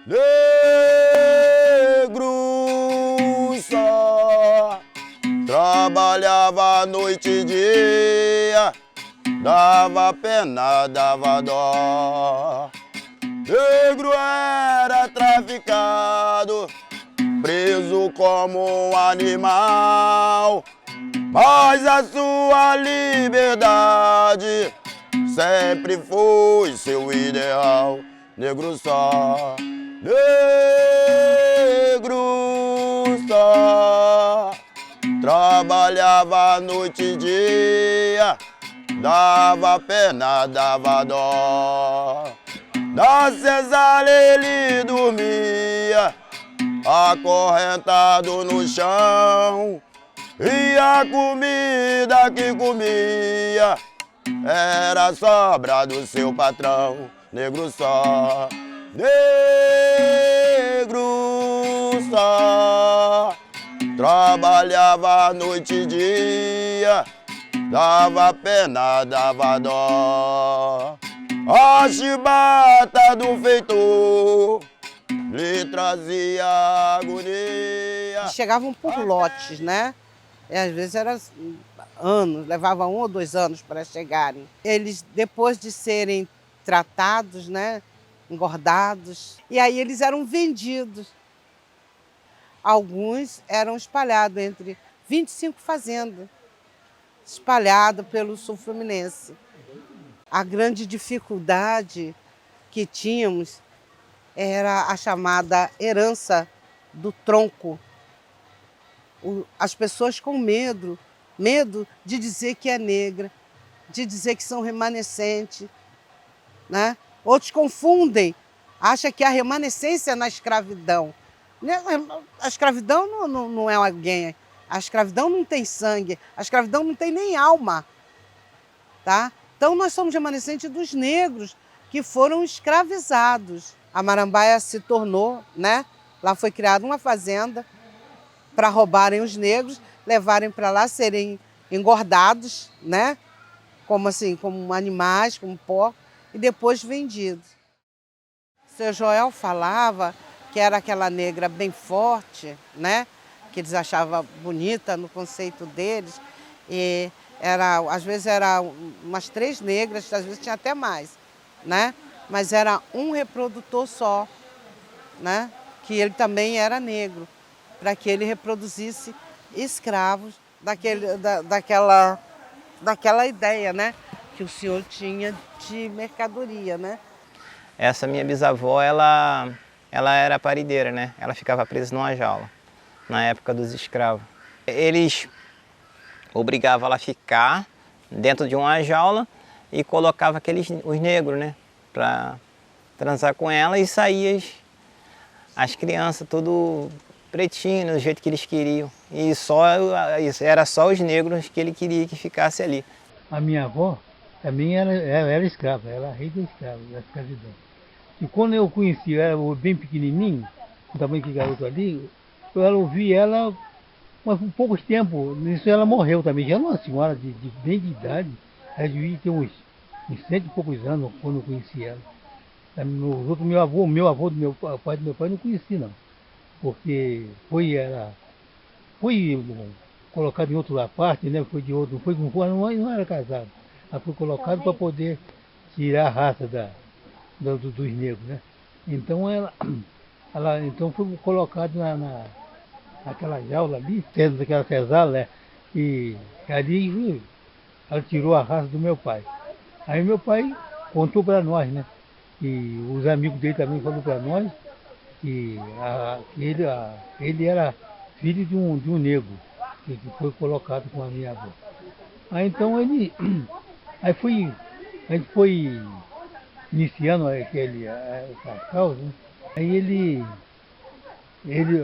Negro só trabalhava noite e dia, dava pena, dava dó. Negro era traficado, preso como um animal, mas a sua liberdade sempre foi seu ideal. Negro só, negro só, trabalhava noite e dia, dava pena, dava dó. Na cesárea ele dormia, acorrentado no chão, e a comida que comia era sobra do seu patrão. Negro só, negro só, trabalhava noite e dia, dava pena, dava dó. A chibata do feitor lhe trazia agonia. Chegavam por lotes, né? E às vezes era anos, levava 1 ou 2 anos para chegarem. Eles, depois de serem tratados, né, engordados, e aí eles eram vendidos. Alguns eram espalhados entre 25 fazendas, espalhados pelo sul fluminense. A grande dificuldade que tínhamos era a chamada herança do tronco. As pessoas com medo de dizer que é negra, de dizer que são remanescentes, né? Outros confundem, acham que há remanescência na escravidão. A escravidão não é alguém, a escravidão não tem sangue, a escravidão não tem nem alma, tá? Então nós somos remanescentes dos negros que foram escravizados. A Marambaia se tornou, né? Lá foi criada uma fazenda para roubarem os negros, levarem para lá, serem engordados, né? Como assim, como animais, como porcos, e depois vendidos. O seu Joel falava que era aquela negra bem forte, né? Que eles achavam bonita no conceito deles. E às vezes era umas 3 negras, às vezes tinha até mais, né? Mas era um reprodutor só, né? Que ele também era negro, para que ele reproduzisse escravos daquela ideia, né? Que o senhor tinha de mercadoria, né? Essa minha bisavó, ela era parideira, né? Ela ficava presa numa jaula, na época dos escravos. Eles obrigavam ela a ficar dentro de uma jaula e colocava os negros, né? Para transar com ela, e saía as crianças tudo pretinho, do jeito que eles queriam. E era só os negros que ele queria que ficasse ali. A minha avó também era escrava, ela era rei da escravidão. E quando eu conheci ela, bem pequenininho, o tamanho que garoto ali, eu ouvi ela, mas por poucos tempos, nisso ela morreu também. Já era uma senhora bem de idade, ela devia ter uns 100 e poucos anos quando eu conheci ela. Os outros, meu avô do meu pai, não conheci não, porque foi colocado em outra parte, né? Foi de outro, não era casado. Ela foi colocado para poder tirar a raça dos negros, né? Então ela então foi colocada naquela jaula ali, dentro daquela senzala, né? E ali ela tirou a raça do meu pai. Aí meu pai contou para nós, né? E os amigos dele também falaram para nós que ele era filho de um negro que foi colocado com a minha avó. Aí então a gente foi iniciando essa causa, né?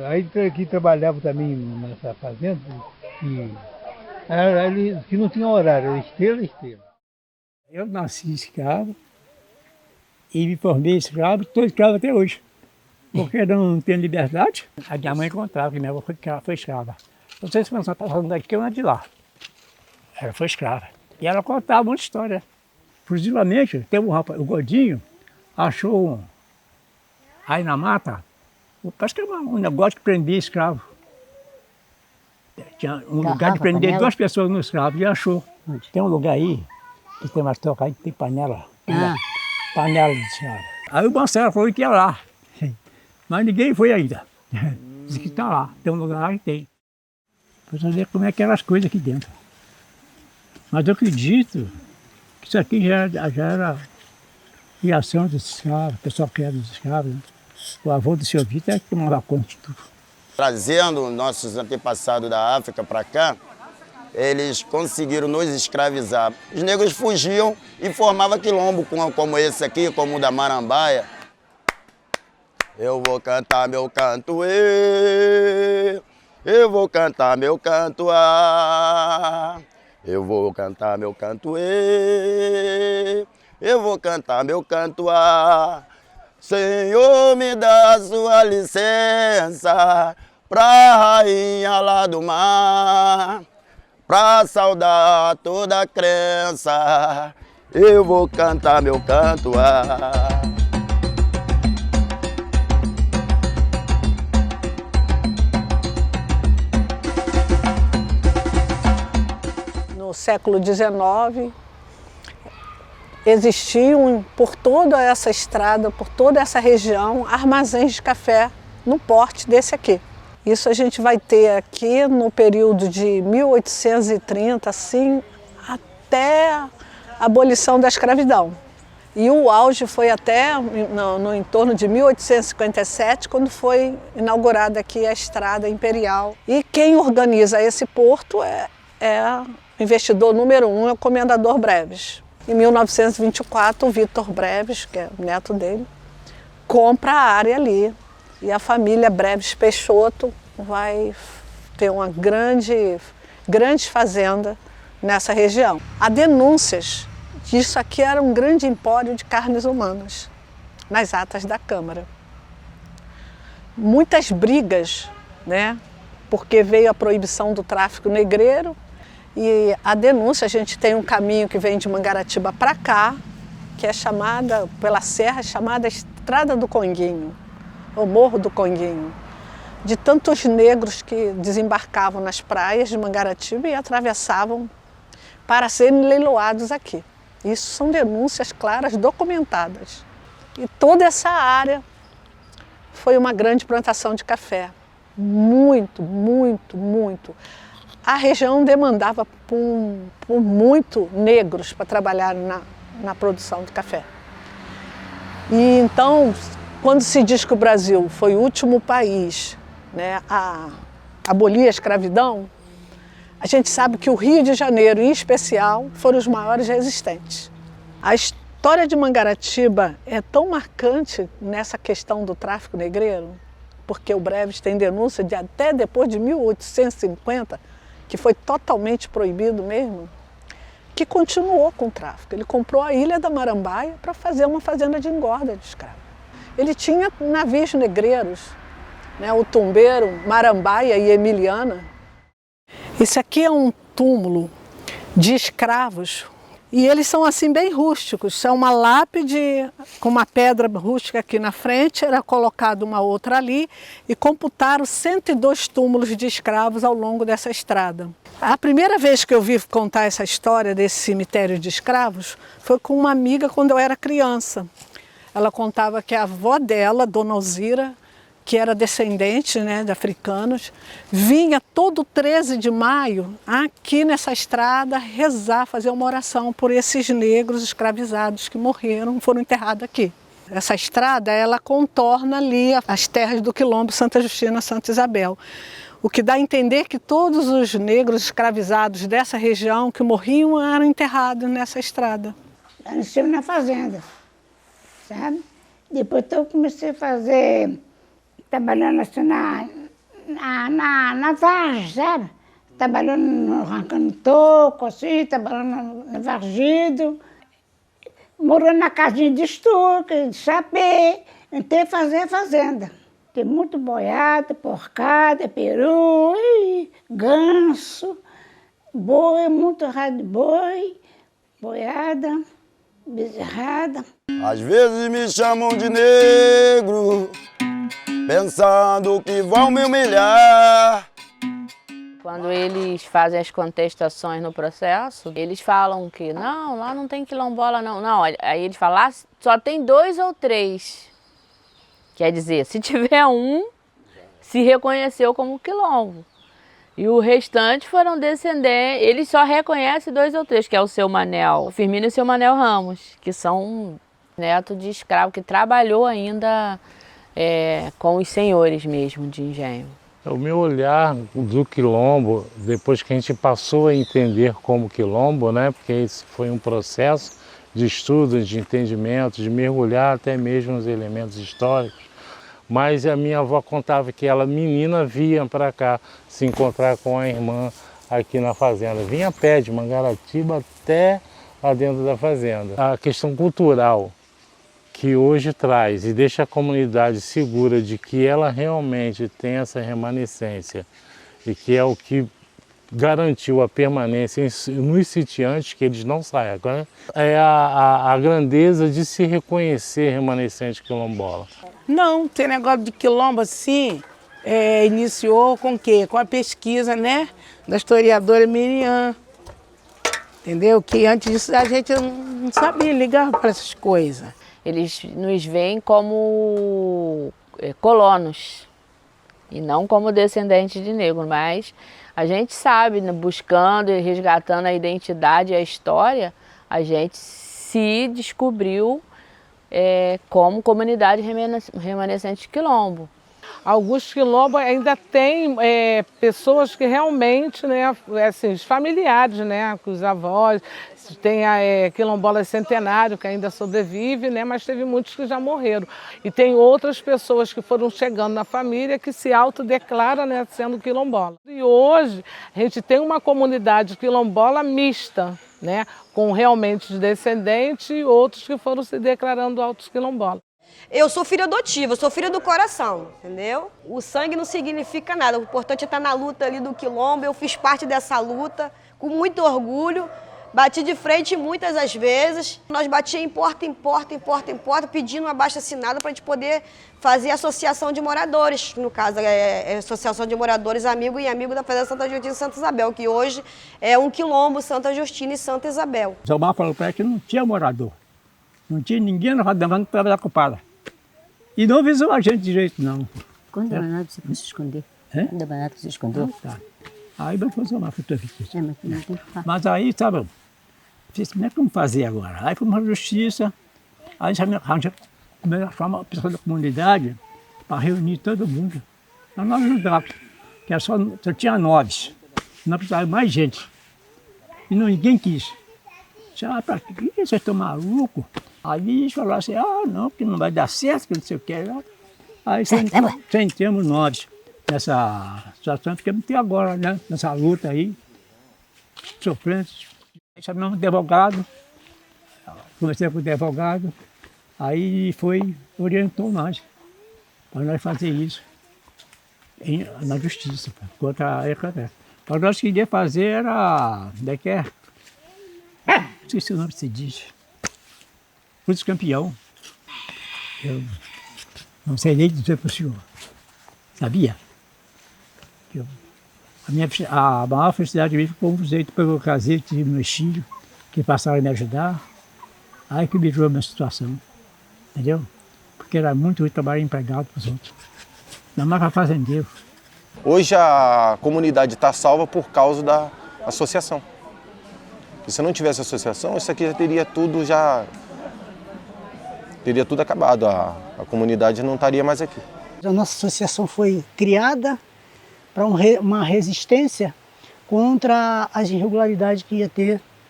Aí que trabalhava também nessa fazenda, que não tinha horário, era esteira. Eu nasci escravo e me formei escravo, estou escravo até hoje. Porque não tenho liberdade. A minha mãe contava que minha avó foi escrava. Não sei se você está falando daqui ou não é de lá. Ela foi escrava. E ela contava uma história. Exclusivamente, teve um rapaz, o Godinho, achou Aí na mata, parece que era um negócio que prendia escravo. Tinha um lugar de prender panela? 2 pessoas no escravo e achou. Tem um lugar aí, que tem uma toca aí, que tem panela. Panela de escravo. Aí o Bancela falou que ia lá. Mas ninguém foi ainda. Diz que está lá, tem um lugar lá que tem. Para você ver como é que eram as coisas aqui dentro. Mas eu acredito que isso aqui já era criação dos escravos, o pessoal que era dos escravos. Né? O avô do seu Vitor é que tomava conta de tudo. Trazendo nossos antepassados da África para cá, eles conseguiram nos escravizar. Os negros fugiam e formavam quilombo como esse aqui, como o da Marambaia. Eu vou cantar meu canto, eu vou cantar meu canto, eu vou cantar meu canto, eu vou cantar meu canto, Senhor, me dá sua licença pra rainha lá do mar, pra saudar toda a crença, eu vou cantar meu canto, No século XIX, existiam por toda essa estrada, por toda essa região, armazéns de café no porte desse aqui. Isso a gente vai ter aqui no período de 1830, assim, até a abolição da escravidão. E o auge foi até no entorno de 1857, quando foi inaugurada aqui a Estrada Imperial. E quem organiza esse porto é o investidor número 1, é o Comendador Breves. Em 1924, o Vitor Breves, que é o neto dele, compra a área ali. E a família Breves Peixoto vai ter uma grande fazenda nessa região. Há denúncias que isso aqui era um grande empório de carnes humanas, nas atas da Câmara. Muitas brigas, né, porque veio a proibição do tráfico negreiro, e a denúncia, a gente tem um caminho que vem de Mangaratiba para cá, que é chamada, pela serra, chamada Estrada do Conguinho, o Morro do Conguinho, de tantos negros que desembarcavam nas praias de Mangaratiba e atravessavam para serem leiloados aqui. Isso são denúncias claras, documentadas. E toda essa área foi uma grande plantação de café. Muito, muito, muito. A região demandava por muito negros para trabalhar na produção de café. E então, quando se diz que o Brasil foi o último país, né, a abolir a escravidão, a gente sabe que o Rio de Janeiro, em especial, foram os maiores resistentes. A história de Mangaratiba é tão marcante nessa questão do tráfico negreiro, porque o Breves tem denúncia de até depois de 1850, que foi totalmente proibido mesmo, que continuou com o tráfico. Ele comprou a Ilha da Marambaia para fazer uma fazenda de engorda de escravo. Ele tinha navios negreiros, né, o Tumbeiro, Marambaia e Emiliana. Esse aqui é um túmulo de escravos e eles são assim bem rústicos. São uma lápide com uma pedra rústica aqui na frente, era colocada uma outra ali e computaram 102 túmulos de escravos ao longo dessa estrada. A primeira vez que eu vi contar essa história desse cemitério de escravos foi com uma amiga quando eu era criança. Ela contava que a avó dela, Dona Alzira, que era descendente, né, de africanos, vinha todo 13 de maio aqui nessa estrada rezar, fazer uma oração por esses negros escravizados que morreram, foram enterrados aqui. Essa estrada, ela contorna ali as terras do Quilombo Santa Justina, Santa Isabel. O que dá a entender que todos os negros escravizados dessa região que morriam eram enterrados nessa estrada. Eu nasci na fazenda, sabe? Depois eu comecei a fazer, trabalhando assim na vargem, sabe? Trabalhando, arrancando toco, assim, trabalhando no vargido. Morando na casinha de estuque, de sapê, até fazer a fazenda. Tem muito boiada, porcada, peru, ganso, boi, muito rado de boi, boiada. Bezerrada. Às vezes me chamam de negro, pensando que vão me humilhar. Quando eles fazem as contestações no processo, eles falam que não, lá não tem quilombola não. Não, aí eles falam, lá só tem 2 ou 3. Quer dizer, se tiver um, se reconheceu como quilombo. E o restante foram descendentes, eles só reconhecem 2 ou 3, que é o seu Manel, o Firmino e o seu Manel Ramos, que são netos de escravo, que trabalhou ainda com os senhores mesmo de engenho. O meu olhar do quilombo, depois que a gente passou a entender como quilombo, né, porque esse foi um processo de estudo, de entendimento, de mergulhar até mesmo nos elementos históricos, mas a minha avó contava que ela, menina, vinha para cá se encontrar com a irmã aqui na fazenda. Vinha a pé de Mangaratiba até lá dentro da fazenda. A questão cultural que hoje traz e deixa a comunidade segura de que ela realmente tem essa remanescência e que é o que garantiu a permanência nos sitiantes, que eles não saiam. É a grandeza de se reconhecer remanescente quilombola. Não, tem negócio de quilombo assim, iniciou com o quê? Com a pesquisa, né, da historiadora Miriam, entendeu? Que antes disso a gente não sabia ligar para essas coisas. Eles nos veem como colonos e não como descendentes de negro, mas a gente sabe, né, buscando e resgatando a identidade e a história, a gente se descobriu como comunidade remanescente de quilombo. Alguns quilombos ainda tem pessoas que realmente, né, assim, os familiares, né, com os avós, tem a quilombola centenário que ainda sobrevive, né, mas teve muitos que já morreram. E tem outras pessoas que foram chegando na família que se autodeclaram, né, sendo quilombola. E hoje a gente tem uma comunidade quilombola mista, né, com realmente descendentes e outros que foram se declarando autos quilombolas. Eu sou filha adotiva, eu sou filha do coração, entendeu? O sangue não significa nada, o importante é estar na luta ali do quilombo. Eu fiz parte dessa luta com muito orgulho, bati de frente muitas das vezes. Nós batíamos em porta, pedindo um abaixo-assinado para a gente poder fazer associação de moradores, no caso associação de moradores amigo e amigo da Fazenda Santa Justina e Santa Isabel, que hoje é um quilombo Santa Justina e Santa Isabel. O Zomar falou para ela que não tinha morador, não tinha ninguém no Radamã que trabalhava com pala. E não avisou a gente direito, não. Quando é danado você foi se esconder? Quando é danado você escondeu? Tá. Aí vai fazer uma fotografia. Mas não tem que falar. Mas aí, sabe, como é que vamos fazer agora? Aí fomos à justiça, aí já me arranjamos a pessoa da comunidade para reunir todo mundo. Para nós ajudar, que só tinha 9, não precisava mais gente. E ninguém quis. Ah, para que vocês estão malucos? Aí eles falaram assim, não, que não vai dar certo, que não sei o que. Aí sentamos nós nessa situação, ficamos até agora, né? Nessa luta aí, sofrendo. Aí chamamos um advogado, comecei com o advogado, aí orientou nós, para nós fazer isso na justiça, contra a ECADEC. O que nós queríamos fazer era, não sei se o nome se diz, Cruz Campeão. Eu não sei nem dizer para o senhor. Sabia? A maior felicidade minha foi um jeito pelo caseiro que tive meus filhos, que passaram a me ajudar. Aí que melhorou a minha situação. Entendeu? Porque era muito ruim trabalhar empregado para os outros. Não mais para fazendeiro. Hoje a comunidade está salva por causa da associação. Se não tivesse associação, isso aqui já teria tudo acabado. A comunidade não estaria mais aqui. A nossa associação foi criada para uma resistência contra as irregularidades que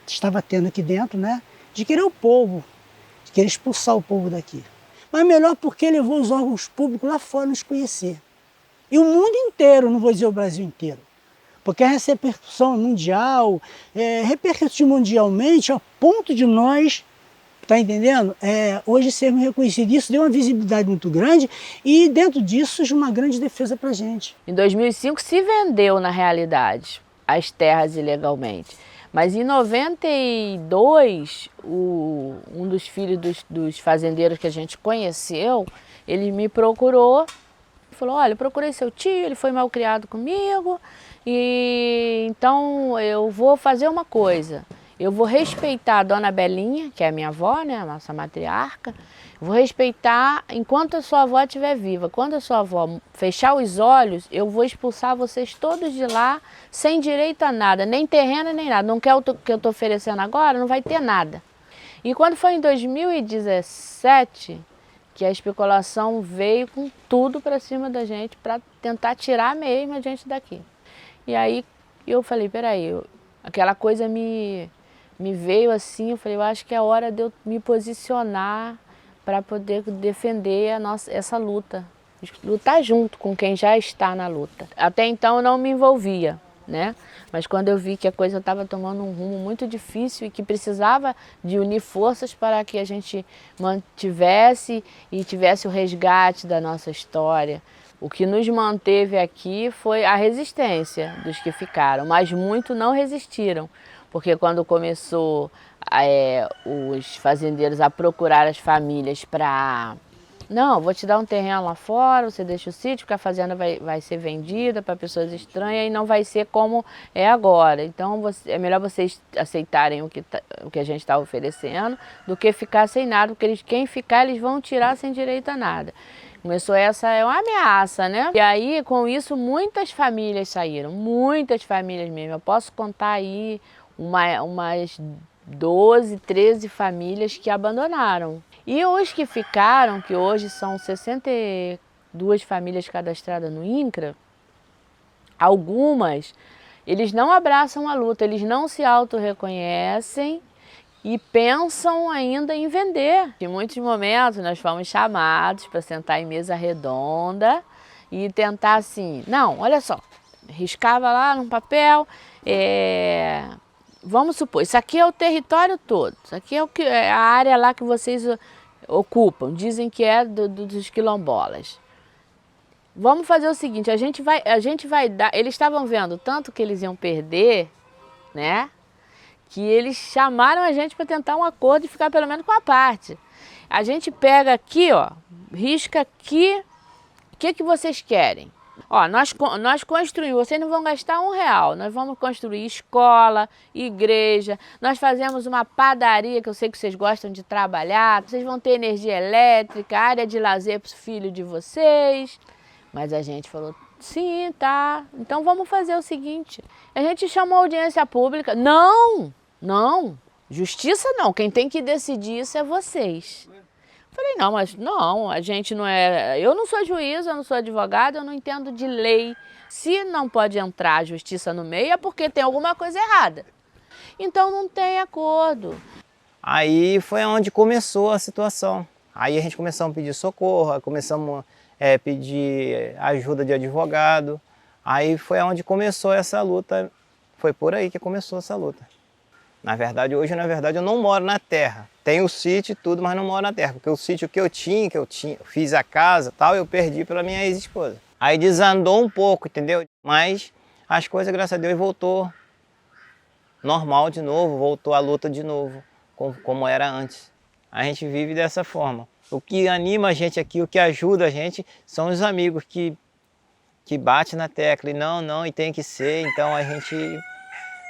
estava tendo aqui dentro, né? De querer o povo, de querer expulsar o povo daqui. Mas melhor porque levou os órgãos públicos lá fora nos conhecer. E o mundo inteiro, não vou dizer o Brasil inteiro. Porque a repercussão mundial, repercutiu mundialmente ao ponto de nós, tá entendendo? Hoje sermos reconhecidos. Isso deu uma visibilidade muito grande e dentro disso surge uma grande defesa para a gente. Em 2005 se vendeu, na realidade, as terras ilegalmente. Mas em 92, um dos filhos dos fazendeiros que a gente conheceu, ele me procurou e falou, olha, eu procurei seu tio, ele foi mal criado comigo, e então eu vou fazer uma coisa. Eu vou respeitar a dona Belinha, que é a minha avó, né, a nossa matriarca. Vou respeitar enquanto a sua avó estiver viva. Quando a sua avó fechar os olhos, eu vou expulsar vocês todos de lá, sem direito a nada, nem terreno, nem nada. Não quer o que eu estou oferecendo agora, não vai ter nada. E quando foi em 2017, que a especulação veio com tudo para cima da gente, para tentar tirar mesmo a gente daqui. E aí eu falei, peraí, aquela coisa me veio assim, eu falei, eu acho que é hora de eu me posicionar para poder defender essa luta, lutar junto com quem já está na luta. Até então eu não me envolvia, né? Mas quando eu vi que a coisa estava tomando um rumo muito difícil e que precisava de unir forças para que a gente mantivesse e tivesse o resgate da nossa história, o que nos manteve aqui foi a resistência dos que ficaram, mas muitos não resistiram. Porque quando começou os fazendeiros a procurar as famílias para... Não, vou te dar um terreno lá fora, você deixa o sítio, porque a fazenda vai ser vendida para pessoas estranhas e não vai ser como é agora. Então é melhor vocês aceitarem o que a gente está oferecendo do que ficar sem nada, porque quem ficar eles vão tirar sem direito a nada. Começou é uma ameaça, né? E aí com isso muitas famílias saíram, muitas famílias mesmo. Eu posso contar aí umas 12, 13 famílias que abandonaram. E os que ficaram, que hoje são 62 famílias cadastradas no INCRA, algumas, eles não abraçam a luta, eles não se auto-reconhecem e pensam ainda em vender. Em muitos momentos nós fomos chamados para sentar em mesa redonda e tentar assim, não, olha só, riscava lá num papel, vamos supor, isso aqui é o território todo, isso aqui é a área lá que vocês ocupam, dizem que é dos quilombolas. Vamos fazer o seguinte, a gente vai dar, eles estavam vendo tanto que eles iam perder, né? Que eles chamaram a gente para tentar um acordo e ficar pelo menos com a parte. A gente pega aqui, ó, risca aqui, o que vocês querem? Ó, nós construímos, vocês não vão gastar R$1, nós vamos construir escola, igreja, nós fazemos uma padaria, que eu sei que vocês gostam de trabalhar, vocês vão ter energia elétrica, área de lazer para os filhos de vocês. Mas a gente falou, sim, tá, então vamos fazer o seguinte, a gente chamou a audiência pública, não, justiça não, quem tem que decidir isso é vocês. Falei, não, mas não, a gente não é... Eu não sou juiz, eu não sou advogado, eu não entendo de lei. Se não pode entrar a justiça no meio é porque tem alguma coisa errada. Então não tem acordo. Aí foi onde começou a situação. Aí a gente começou a pedir socorro, começamos a pedir ajuda de advogado. Aí foi onde começou essa luta, foi por aí que começou essa luta. Na verdade, hoje, eu não moro na terra. Tenho o sítio e tudo, mas não moro na terra. Porque o sítio que eu tinha, fiz a casa e tal, eu perdi pela minha ex-esposa. Aí desandou um pouco, entendeu? Mas as coisas, graças a Deus, voltou normal de novo, voltou a luta de novo, como era antes. A gente vive dessa forma. O que anima a gente aqui, o que ajuda a gente, são os amigos que batem na tecla e não, e tem que ser, então a gente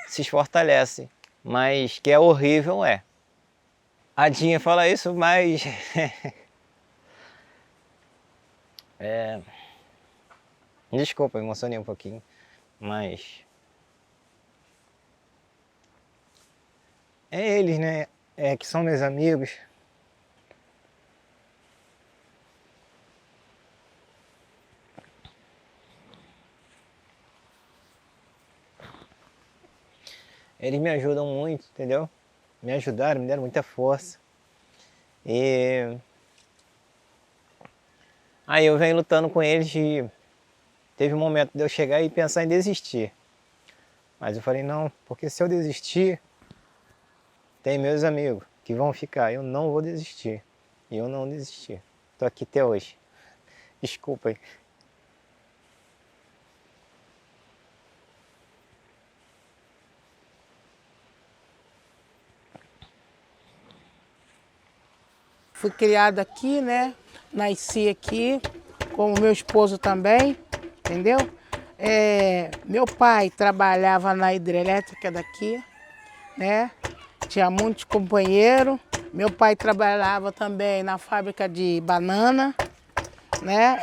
se fortalece. Mas que é horrível, é. A Dinha fala isso, mas... Desculpa, emocionei um pouquinho, mas... É eles, né? Que são meus amigos. Eles me ajudam muito, entendeu? Me ajudaram, me deram muita força. E aí eu venho lutando com eles e teve um momento de eu chegar e pensar em desistir. Mas eu falei, não, porque se eu desistir, tem meus amigos que vão ficar. Eu não vou desistir. E eu não desisti. Estou aqui até hoje. Desculpem. fui criada aqui, né? Nasci aqui, com o meu esposo também, entendeu? Meu pai trabalhava na hidrelétrica daqui, né? Tinha muitos companheiros. Meu pai trabalhava também na fábrica de banana, né?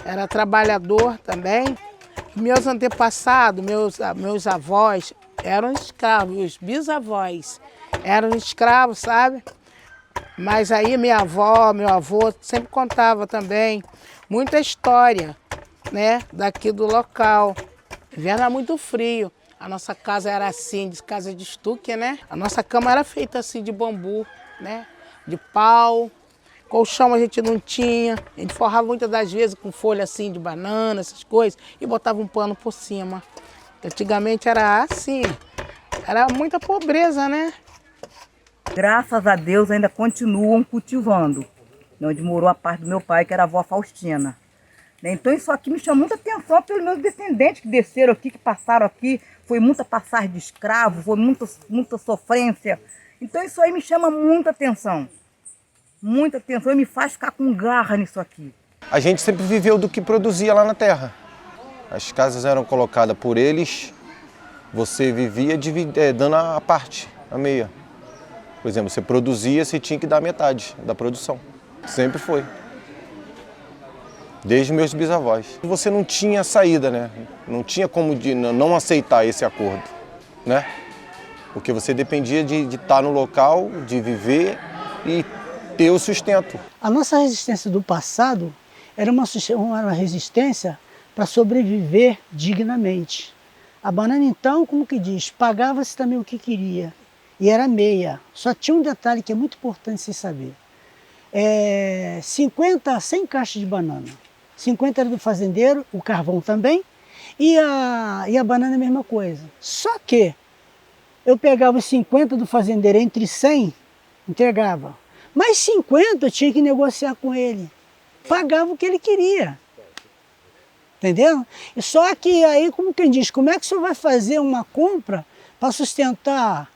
Era trabalhador também. Meus antepassados, meus avós eram escravos, os bisavós eram escravos, sabe? Mas aí minha avó, meu avô sempre contava também muita história, né? Daqui do local. Era muito frio. A nossa casa era assim, de casa de estuque, né? A nossa cama era feita assim de bambu, né? De pau. Colchão a gente não tinha. A gente forrava muitas das vezes com folha assim de banana, essas coisas, e botava um pano por cima. Antigamente era assim. Era muita pobreza, né? Graças a Deus ainda continuam cultivando. Onde morou a parte do meu pai, que era a avó Faustina. Então isso aqui me chamou muita atenção pelos meus descendentes que desceram aqui, que passaram aqui. Foi muita passagem de escravo, foi muita sofrência. Então isso aí me chama muita atenção. Muita atenção e me faz ficar com garra nisso aqui. A gente sempre viveu do que produzia lá na terra. As casas eram colocadas por eles, você vivia dando a parte, a meia. Por exemplo, você produzia, você tinha que dar metade da produção. Sempre foi. Desde meus bisavós. Você não tinha saída, né? Não tinha como não aceitar esse acordo, né? Porque você dependia de estar no local, de viver e ter o sustento. A nossa resistência do passado era uma resistência para sobreviver dignamente. A banana, então, como que diz, pagava-se também o que queria. E era meia. Só tinha um detalhe que é muito importante se saber. 100 caixas de banana. 50 era do fazendeiro, o carvão também, e a banana a mesma coisa. Só que eu pegava os 50 do fazendeiro entre 100, entregava. Mas 50 eu tinha que negociar com ele. Pagava o que ele queria. Entendeu? E só que aí, como quem diz, como é que o senhor vai fazer uma compra para sustentar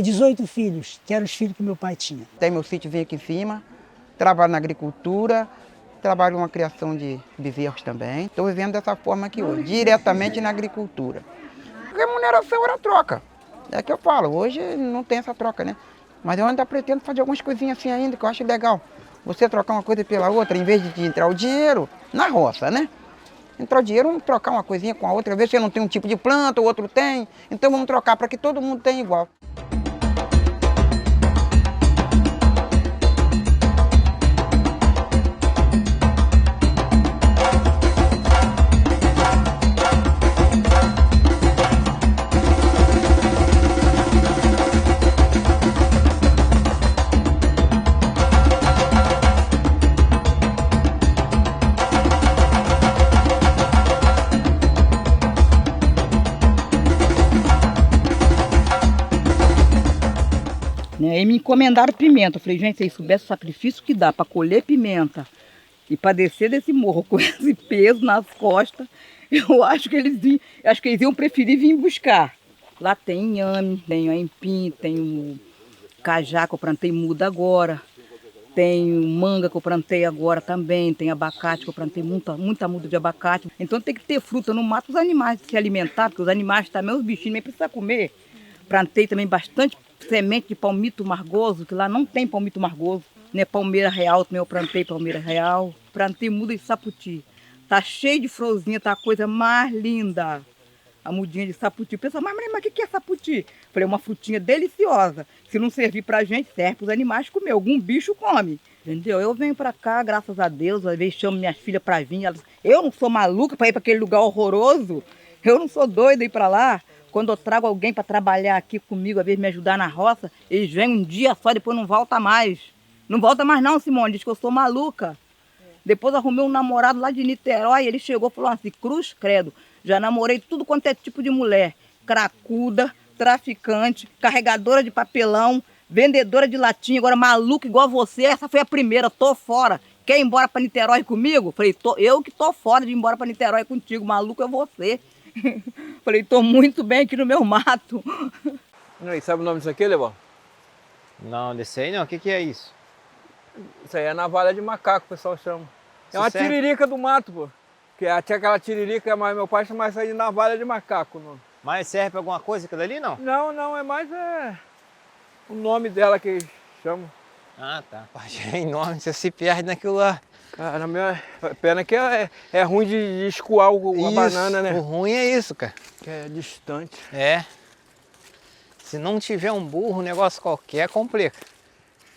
18 filhos, que eram os filhos que meu pai tinha? Tem meu sítiozinho aqui em cima, trabalho na agricultura, trabalho uma criação de bezerros também. Estou vivendo dessa forma aqui hoje, diretamente na agricultura. A remuneração era troca. É que eu falo, hoje não tem essa troca, né? Mas eu ainda pretendo fazer algumas coisinhas assim ainda, que eu acho legal. Você trocar uma coisa pela outra, em vez de entrar o dinheiro na roça, né? Entrar o dinheiro, vamos trocar uma coisinha com a outra. Às vezes você não tem um tipo de planta, o outro tem. Então vamos trocar para que todo mundo tenha igual. Aí me encomendaram pimenta. Eu falei, gente, se eles soubessem o sacrifício que dá para colher pimenta e para descer desse morro com esse peso nas costas, eu acho que eles iam preferir vir buscar. Lá tem inhame, tem aipim, tem o cajá que eu plantei muda agora, tem manga que eu plantei agora também, tem abacate que eu plantei muita muda de abacate. Então tem que ter fruta, eu não mato os animais se alimentar, porque os animais também, os bichinhos nem precisam comer. Plantei também bastante semente de palmito margoso, que lá não tem palmito margoso, né? Palmeira real, também eu plantei palmeira real. Plantei muda de saputi. Tá cheio de florzinha, tá a coisa mais linda. A mudinha de saputi. O pessoal, mas o que é saputi? Falei, é uma frutinha deliciosa. Se não servir pra gente, serve pros animais comer. Algum bicho come. Entendeu? Eu venho pra cá, graças a Deus, às vezes chamo minhas filhas pra vir. Eu não sou maluca pra ir pra aquele lugar horroroso. Eu não sou doida ir pra lá. Quando eu trago alguém para trabalhar aqui comigo, às vezes me ajudar na roça, eles vêm um dia só, depois não volta mais. Não volta mais não, Simone, diz que eu sou maluca. Depois arrumei um namorado lá de Niterói, ele chegou e falou assim, cruz credo, já namorei tudo quanto é tipo de mulher. Cracuda, traficante, carregadora de papelão, vendedora de latinha, agora maluca igual você, essa foi a primeira, tô fora. Quer ir embora para Niterói comigo? Falei, eu que tô fora de ir embora para Niterói contigo, maluco é você. Falei, tô muito bem aqui no meu mato. Não, e sabe o nome disso aqui, Lebó? Não, desse aí não. O que é isso? Isso aí é navalha de macaco, o pessoal chama. É uma serve? tiririca do mato, pô. Tinha aquela tiririca, mas meu pai chama isso aí de navalha de macaco. Não. Mas serve pra alguma coisa aquilo ali, não? Não, é mais o nome dela que chamam. Ah, tá. É enorme, você se perde naquilo lá. Cara, a minha pena que é ruim de escoar a banana, né? O ruim é isso, cara. Que é distante. É. Se não tiver um burro, um negócio qualquer, complica.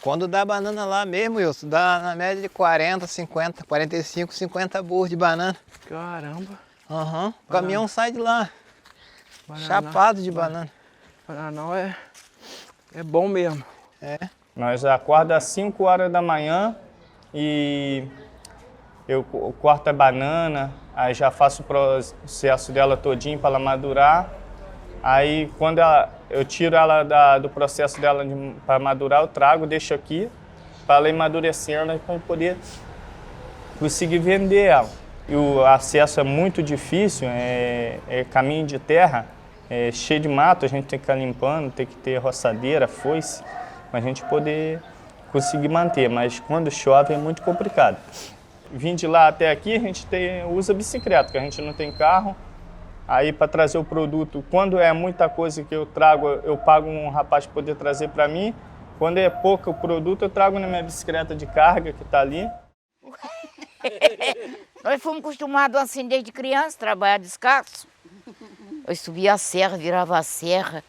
Quando dá banana lá mesmo, Wilson, dá na média de 40, 50, 45, 50 burros de banana. Caramba. Aham. O caminhão sai de lá. Banana. Chapado de banana. Bananal é bom mesmo. É. Nós acordamos às 5 horas da manhã e eu corto a banana, aí já faço o processo dela todinho para ela madurar. Aí quando eu tiro ela do processo dela para madurar, eu trago, deixo aqui para ela ir amadurecendo para poder conseguir vender ela. E o acesso é muito difícil, é caminho de terra, é cheio de mato, a gente tem que ficar limpando, tem que ter roçadeira, foice, para a gente poder conseguir manter, mas quando chove é muito complicado. Vim de lá até aqui, a gente usa bicicleta, porque a gente não tem carro. Aí para trazer o produto, quando é muita coisa que eu trago, eu pago um rapaz para poder trazer para mim. Quando é pouco o produto, eu trago na minha bicicleta de carga que está ali. Nós fomos acostumados assim desde criança, trabalhar descalço. Eu subia a serra, virava a serra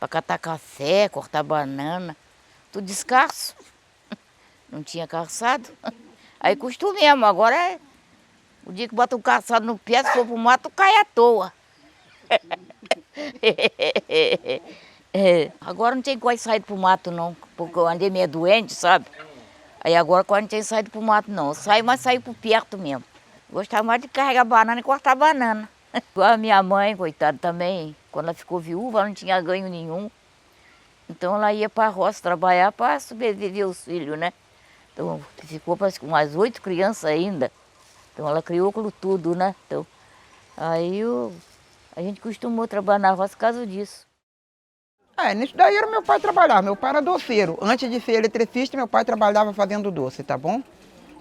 para catar café, cortar banana, tudo descalço. Não tinha calçado. Aí costumemos, agora o dia que bota o calçado no pé, se for pro mato, cai à toa. Agora não tem quase saído pro mato não, porque eu andei meio doente, sabe? Aí agora quase não tem saído pro mato não. Eu saio, mas saio por perto mesmo. Gostava mais de carregar banana e cortar banana. A minha mãe, coitada, também, quando ela ficou viúva, ela não tinha ganho nenhum. Então ela ia para a roça trabalhar para sobreviver os filhos, né? Então ficou parece, com umas 8 crianças ainda. Então ela criou aquilo tudo, né? Então, aí a gente costumou trabalhar na roça por causa disso. Nisso daí era meu pai trabalhar. Meu pai era doceiro. Antes de ser eletricista, meu pai trabalhava fazendo doce, tá bom?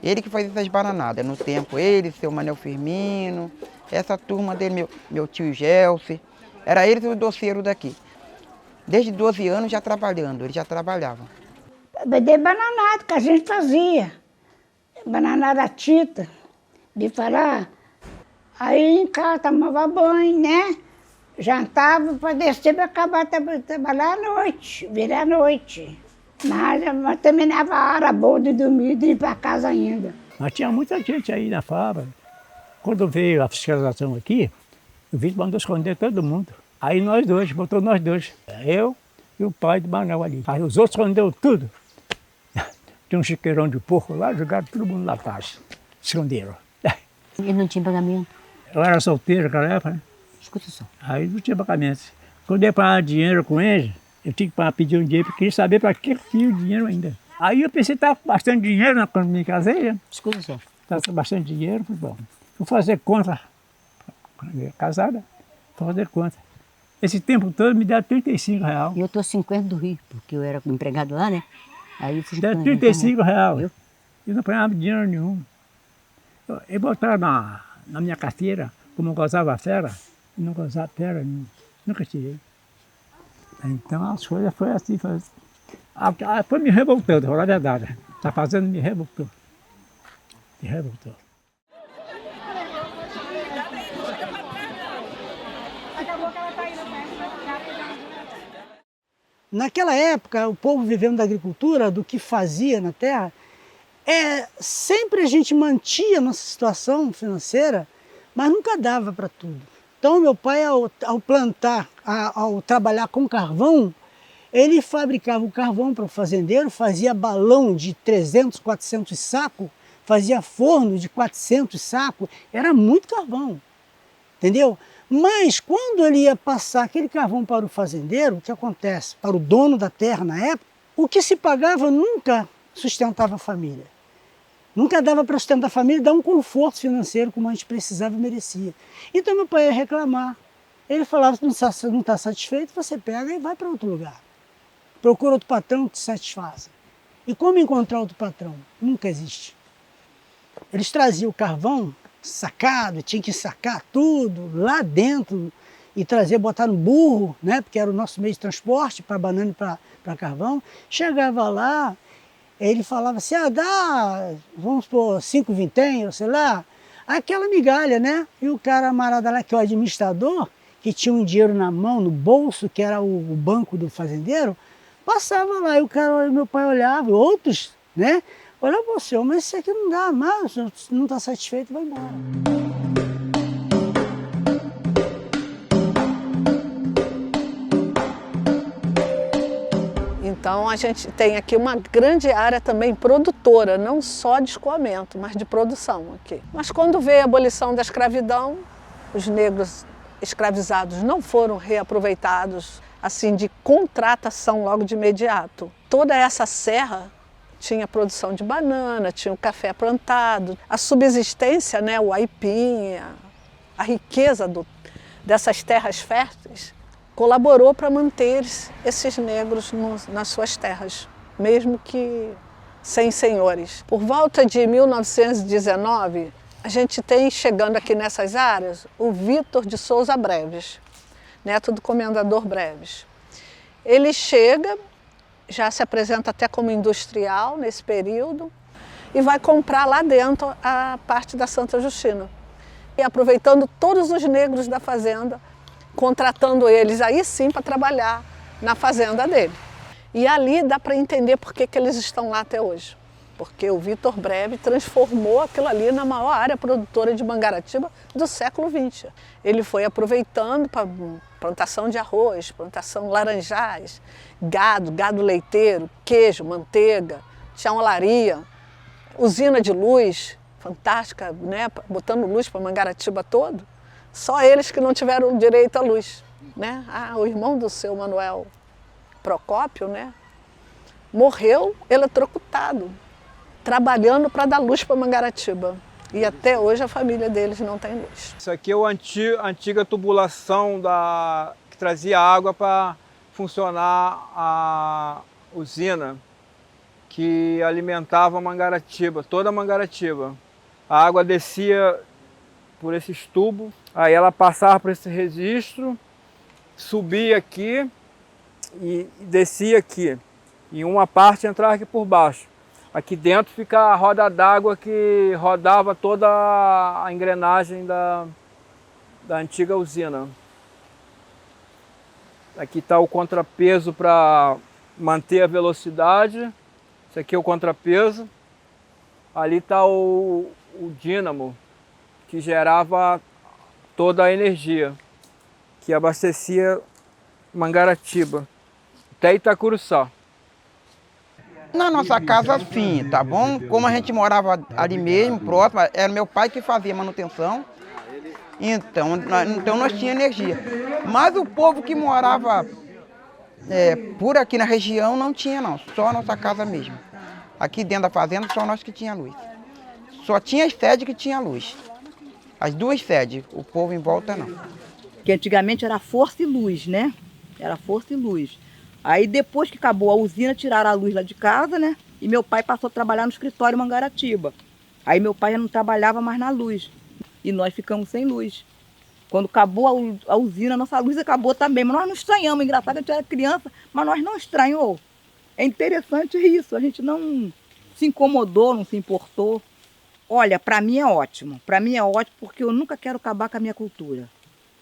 Ele que fazia essas bananadas. No tempo, ele, seu Manel Firmino, essa turma dele, meu tio Gelsi. Era eles os doceiros daqui. Desde 12 anos já trabalhando, eles já trabalhavam. Vender bananada que a gente fazia. Bananada tita, de falar. Aí em casa tomava banho, né? Jantava para descer para acabar de trabalhar à noite, virar à noite. Mas terminava a hora boa de dormir e de ir para casa ainda. Mas tinha muita gente aí na fábrica. Quando veio a fiscalização aqui, o Vitor mandou esconder todo mundo. Aí nós dois, botou nós dois, eu e o pai do Manuel ali. Aí os outros esconderam tudo. Tinha um chiqueirão de porco lá, jogaram todo mundo lá atrás. Esconderam. Ele não tinha pagamento? Eu era solteiro naquela época, né? Escuta só. Aí não tinha pagamento. Quando eu ia pagar dinheiro com ele, eu tinha que pedir um dinheiro, porque queria saber para que eu tinha o dinheiro ainda. Aí eu pensei que estava com bastante dinheiro, né, quando me casei, né? Escuta só. Estava com bastante dinheiro, foi bom. Vou fazer conta, casada, vou fazer conta. Esse tempo todo me dá R$35. E eu estou 50 do Rio, porque eu era empregado lá, né? Aí eu fui dá R$35. Eu não ganhava dinheiro nenhum. Eu botava na minha carteira, como eu gozava fera, eu não gozava fera nenhuma. Nunca tirei. Então as coisas foram assim. Foi me revoltando, foi a verdade. Está fazendo me revoltou. Me revoltou. Naquela época, o povo vivendo da agricultura, do que fazia na terra, sempre a gente mantinha a nossa situação financeira, mas nunca dava para tudo. Então, meu pai, ao plantar, ao trabalhar com carvão, ele fabricava o carvão para o fazendeiro, fazia balão de 300, 400 sacos, fazia forno de 400 sacos, era muito carvão, entendeu? Mas quando ele ia passar aquele carvão para o fazendeiro, o que acontece? Para o dono da terra na época, o que se pagava nunca sustentava a família. Nunca dava para sustentar a família e dar um conforto financeiro como a gente precisava e merecia. Então meu pai ia reclamar. Ele falava, se não está satisfeito, você pega e vai para outro lugar. Procura outro patrão que te satisfaça. E como encontrar outro patrão? Nunca existe. Eles traziam o carvão sacado, tinha que sacar tudo lá dentro e trazer, botar no burro, né? Porque era o nosso meio de transporte para banana e para carvão. Chegava lá, ele falava assim, dá, vamos supor, 5 vinténs, sei lá, aquela migalha, né? E o camarada lá, que é o administrador, que tinha um dinheiro na mão, no bolso, que era o banco do fazendeiro, passava lá e o cara, meu pai olhava, outros, né? Olha você, mas isso aqui não dá mais, não está satisfeito, vai embora. Então a gente tem aqui uma grande área também produtora, não só de escoamento, mas de produção aqui. Mas quando veio a abolição da escravidão, os negros escravizados não foram reaproveitados assim de contratação logo de imediato. Toda essa serra tinha produção de banana, tinha o café plantado, a subsistência, né, o aipim, a riqueza dessas terras férteis colaborou para manter esses negros nas suas terras, mesmo que sem senhores. Por volta de 1919, a gente tem, chegando aqui nessas áreas, o Vitor de Souza Breves, neto do comendador Breves. Ele chega, já se apresenta até como industrial nesse período, e vai comprar lá dentro a parte da Santa Justina. E aproveitando todos os negros da fazenda, contratando eles aí sim para trabalhar na fazenda dele. E ali dá para entender por que eles estão lá até hoje. Porque o Vitor Breve transformou aquilo ali na maior área produtora de Mangaratiba do século XX. Ele foi aproveitando para plantação de arroz, plantação laranjais, gado leiteiro, queijo, manteiga, tinha uma olaria, usina de luz, fantástica, né? Botando luz para Mangaratiba todo. Só eles que não tiveram direito à luz, né? O irmão do seu Manuel Procópio, né? Morreu eletrocutado, trabalhando para dar luz para Mangaratiba. E até hoje a família deles não tem luz. Isso aqui é a antiga tubulação que trazia água para funcionar a usina que alimentava Mangaratiba, toda Mangaratiba. A água descia por esses tubos, aí ela passava por esse registro, subia aqui e descia aqui. E uma parte entrava aqui por baixo. Aqui dentro fica a roda d'água que rodava toda a engrenagem da antiga usina. Aqui está o contrapeso para manter a velocidade. Esse aqui é o contrapeso. Ali está o dínamo, que gerava toda a energia, que abastecia Mangaratiba, até Itacuruçá. Na nossa casa, sim, tá bom? Como a gente morava ali mesmo, próximo, era meu pai que fazia manutenção, então nós tínhamos energia. Mas o povo que morava por aqui na região não tinha não, só a nossa casa mesmo. Aqui dentro da fazenda, só nós que tinha luz. Só tinha as sedes que tinha luz. As duas sedes, o povo em volta não. Que antigamente era força e luz, né? Era força e luz. Aí depois que acabou a usina, tiraram a luz lá de casa, né? E meu pai passou a trabalhar no escritório Mangaratiba. Aí meu pai já não trabalhava mais na luz. E nós ficamos sem luz. Quando acabou a usina, nossa luz acabou também. Mas nós não estranhamos. Engraçado, a gente era criança, mas nós não estranhou. É interessante isso. A gente não se incomodou, não se importou. Olha, para mim é ótimo. Para mim é ótimo porque eu nunca quero acabar com a minha cultura.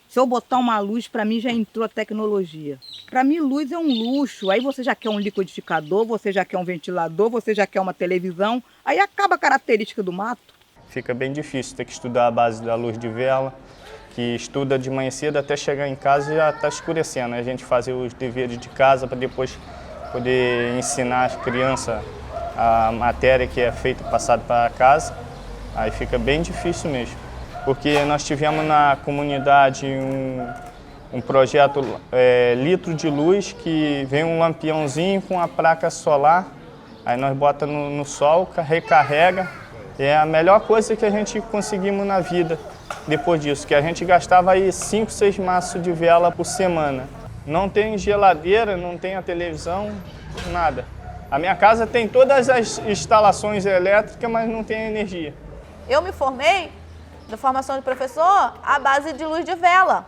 Se eu botar uma luz, para mim já entrou a tecnologia. Para mim, luz é um luxo. Aí você já quer um liquidificador, você já quer um ventilador, você já quer uma televisão. Aí acaba a característica do mato. Fica bem difícil ter que estudar a base da luz de vela, que estuda de manhã cedo até chegar em casa e já está escurecendo. A gente fazer os deveres de casa para depois poder ensinar as crianças a matéria que é feita, passada para casa. Aí fica bem difícil mesmo, porque nós tivemos na comunidade um projeto litro de luz, que vem um lampiãozinho com a placa solar, aí nós bota no sol, recarrega, é a melhor coisa que a gente conseguimos na vida depois disso, que a gente gastava aí 5, 6 maços de vela por semana. Não tem geladeira, não tem a televisão, nada. A minha casa tem todas as instalações elétricas, mas não tem energia. Eu me formei, da formação de professor, à base de luz de vela.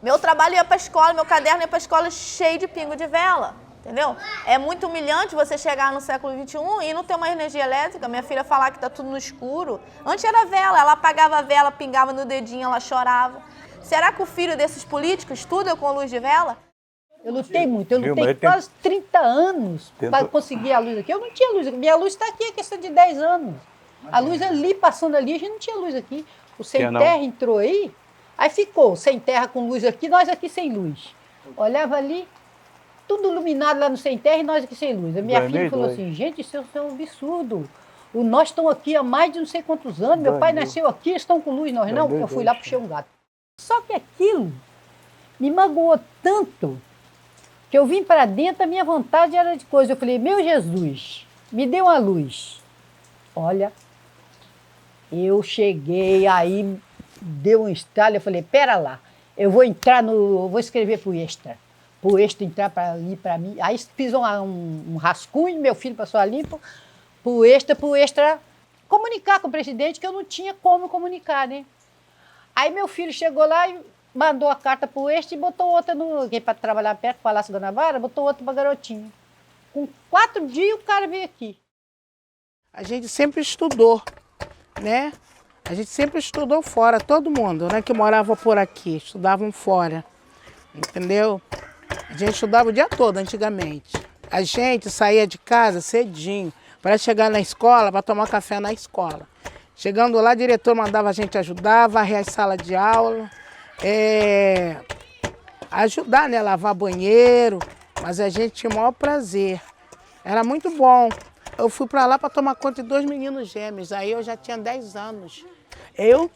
Meu trabalho ia para a escola, meu caderno ia para a escola cheio de pingo de vela, entendeu? É muito humilhante você chegar no século XXI e não ter uma energia elétrica, minha filha falar que está tudo no escuro. Antes era vela, ela apagava a vela, pingava no dedinho, ela chorava. Será que o filho desses políticos estuda com luz de vela? Eu lutei muito, eu lutei quase 30 anos para conseguir a luz aqui. Eu não tinha luz aqui, minha luz está aqui, é questão de 10 anos. A luz ali, passando ali, a gente não tinha luz aqui. O Sem Terra entrou aí ficou Sem Terra com luz aqui, nós aqui sem luz. Olhava ali, tudo iluminado lá no Sem Terra e nós aqui sem luz. A minha filha falou assim, gente, isso é um absurdo. Nós estamos aqui há mais de não sei quantos anos, meu pai nasceu aqui, eles estão com luz, nós não. Eu fui lá, puxei um gato. Só que aquilo me magoou tanto que eu vim para dentro, a minha vontade era de coisa. Eu falei, meu Jesus, me dê uma luz. Olha, eu cheguei, aí deu um estalo, eu falei, pera lá, eu vou entrar vou escrever pro Extra entrar para mim. Aí fiz um rascunho, meu filho passou a limpo, pro Extra comunicar com o presidente, que eu não tinha como comunicar, né? Aí meu filho chegou lá e mandou a carta pro Extra e botou outra para trabalhar perto do Palácio Guanabara, botou outra para garotinho. Com 4 dias o cara veio aqui. A gente sempre estudou, né? A gente sempre estudou fora, todo mundo, né, que morava por aqui, estudavam fora, entendeu? A gente estudava o dia todo antigamente. A gente saía de casa cedinho para chegar na escola, para tomar café na escola. Chegando lá, o diretor mandava a gente ajudar, varrer as salas de aula, ajudar, né, lavar banheiro, mas a gente tinha o maior prazer. Era muito bom. Eu fui para lá para tomar conta de 2 meninos gêmeos, aí eu já tinha 10 anos. Eu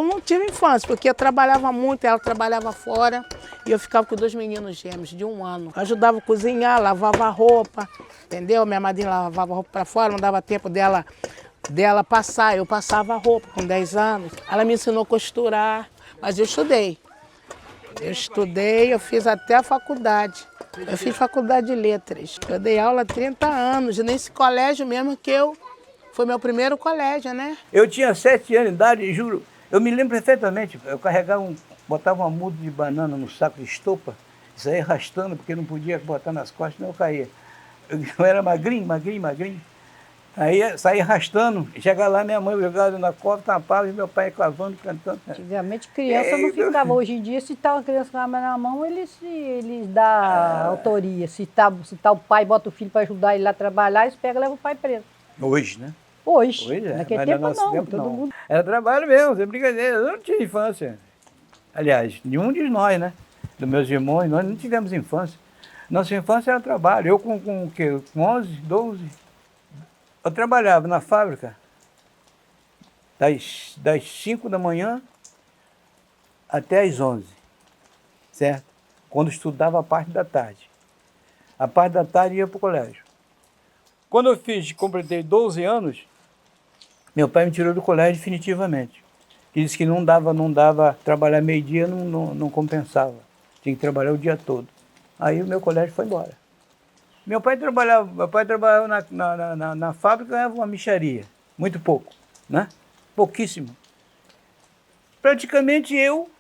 não tive infância, porque eu trabalhava muito, ela trabalhava fora, e eu ficava com 2 meninos gêmeos de 1 ano. Eu ajudava a cozinhar, lavava roupa, entendeu? Minha madrinha lavava roupa para fora, não dava tempo dela passar, eu passava a roupa com 10 anos. Ela me ensinou a costurar, mas eu estudei. Eu fiz até a faculdade. Eu fiz faculdade de letras. Eu dei aula há 30 anos, nesse colégio mesmo foi meu primeiro colégio, né? Eu tinha 7 anos de idade, juro. Eu me lembro perfeitamente. Eu botava uma muda de banana no saco de estopa, saía arrastando, porque não podia botar nas costas, senão eu caía. Eu era magrinho. Aí saía arrastando, chegava lá, minha mãe jogava na cova, tampava, e meu pai clavando, cantando. Antigamente criança não ficava, hoje em dia se tá uma criança com a arma na mão, eles dão autoria. Se tá o pai, bota o filho para ajudar ele lá a trabalhar, eles pegam e levam o pai preso. Hoje, né? Hoje é. Naquele Mas tempo no nosso não, tempo, todo não. mundo... Era trabalho mesmo, sem brincadeira, eu não tinha infância. Aliás, nenhum de nós, né? Dos meus irmãos, nós não tivemos infância. Nossa infância era trabalho. Eu com o quê? Com 11, 12... Eu trabalhava na fábrica das 5 da manhã até as 11, certo? Quando estudava a parte da tarde. A parte da tarde ia para o colégio. Quando eu completei 12 anos, meu pai me tirou do colégio definitivamente. Ele disse que não dava trabalhar meio-dia, não compensava. Tinha que trabalhar o dia todo. Aí o meu colégio foi embora. Meu pai trabalhava na fábrica, ganhava uma mixaria, muito pouco, né? Pouquíssimo. Praticamente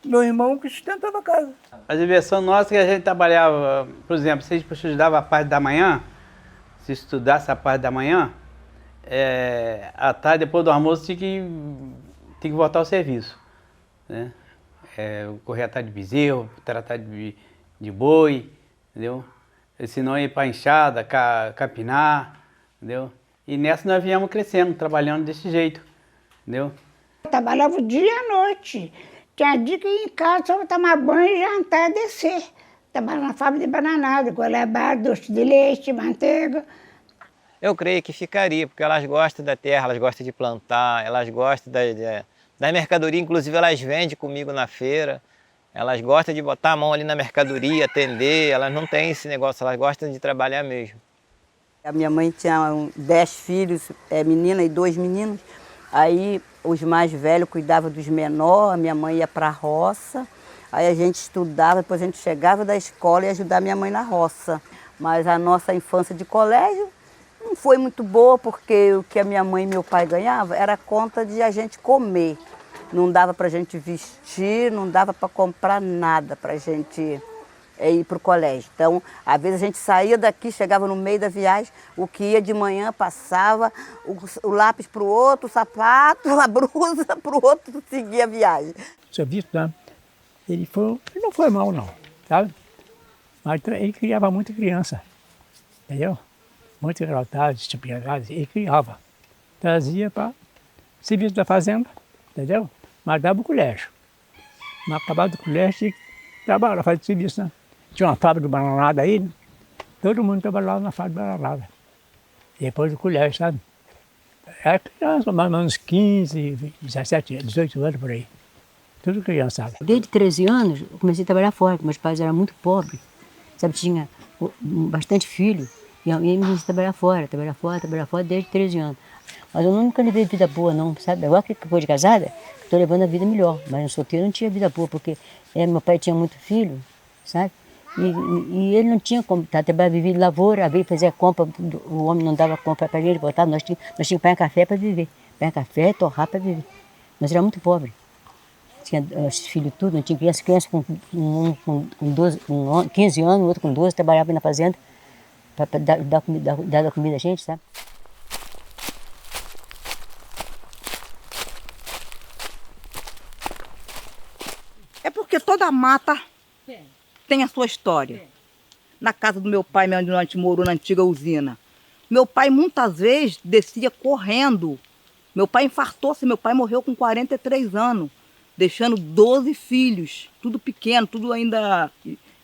meu irmão, que sustentava a casa. A diversão nossa é que a gente trabalhava, por exemplo, se a gente estudava a parte da manhã, se estudasse a parte da manhã, à tarde, depois do almoço, tinha que voltar ao serviço, né? Correr atrás de bezerro, tratar de boi, entendeu? Senão ir para a enxada, capinar, entendeu? E nessa nós viemos crescendo, trabalhando desse jeito, entendeu? Eu trabalhava o dia e a noite. Tinha dia que ia em casa só tomar banho, jantar e descer. Trabalhava na fábrica de bananada, goiabada, doce de leite, manteiga. Eu creio que ficaria, porque elas gostam da terra, elas gostam de plantar, elas gostam da mercadoria, inclusive elas vendem comigo na feira. Elas gostam de botar a mão ali na mercadoria, atender, elas não têm esse negócio, elas gostam de trabalhar mesmo. A minha mãe tinha 10 filhos, menina e 2 meninos. Aí os mais velhos cuidavam dos menores, a minha mãe ia para a roça. Aí a gente estudava, depois a gente chegava da escola e ia ajudar minha mãe na roça. Mas a nossa infância de colégio não foi muito boa, porque o que a minha mãe e meu pai ganhavam era conta de a gente comer. Não dava para a gente vestir, não dava para comprar nada para a gente ir para o colégio. Então, às vezes a gente saía daqui, chegava no meio da viagem, o que ia de manhã passava, o lápis para o outro, o sapato, a blusa para o outro, seguia a viagem. O serviço, né? Ele não foi mal não, sabe? Mas ele criava muita criança, entendeu? Muitos engrautados, disciplinados, ele criava. Trazia para serviço da fazenda, entendeu? Mas dava o colégio. Mas acabava do colégio, tinha que trabalhar, fazer serviço, né? Tinha uma fábrica de bananada aí, né? Todo mundo trabalhava na fábrica de bananada. Depois do colégio, sabe? Era criança, mais ou menos 15, 17, 18 anos por aí. Tudo criança, sabe? Desde 13 anos, eu comecei a trabalhar fora, porque meus pais eram muito pobres. Sabe, tinha bastante filho. E eu me comecei a trabalhar fora desde 13 anos. Mas eu nunca levei vida boa, não, sabe? Agora que depois de casada, estou levando a vida melhor. Mas no solteiro não tinha vida boa, porque meu pai tinha muito filho, sabe? E ele não tinha como trabalhar, vivia de lavoura, às vezes fazia compra, o homem não dava compra para ele, voltava, nós tínhamos que pegar café para viver. Pegar café, torrar para viver. Nós éramos muito pobres. Tinha os filhos tudo, não tinha criança com 15 anos, outro com 12, trabalhava na fazenda para dar comida a gente, sabe? É porque toda mata tem a sua história. Na casa do meu pai, onde a gente morou na antiga usina, meu pai muitas vezes descia correndo. Meu pai infartou-se, meu pai morreu com 43 anos, deixando 12 filhos, tudo pequeno, tudo ainda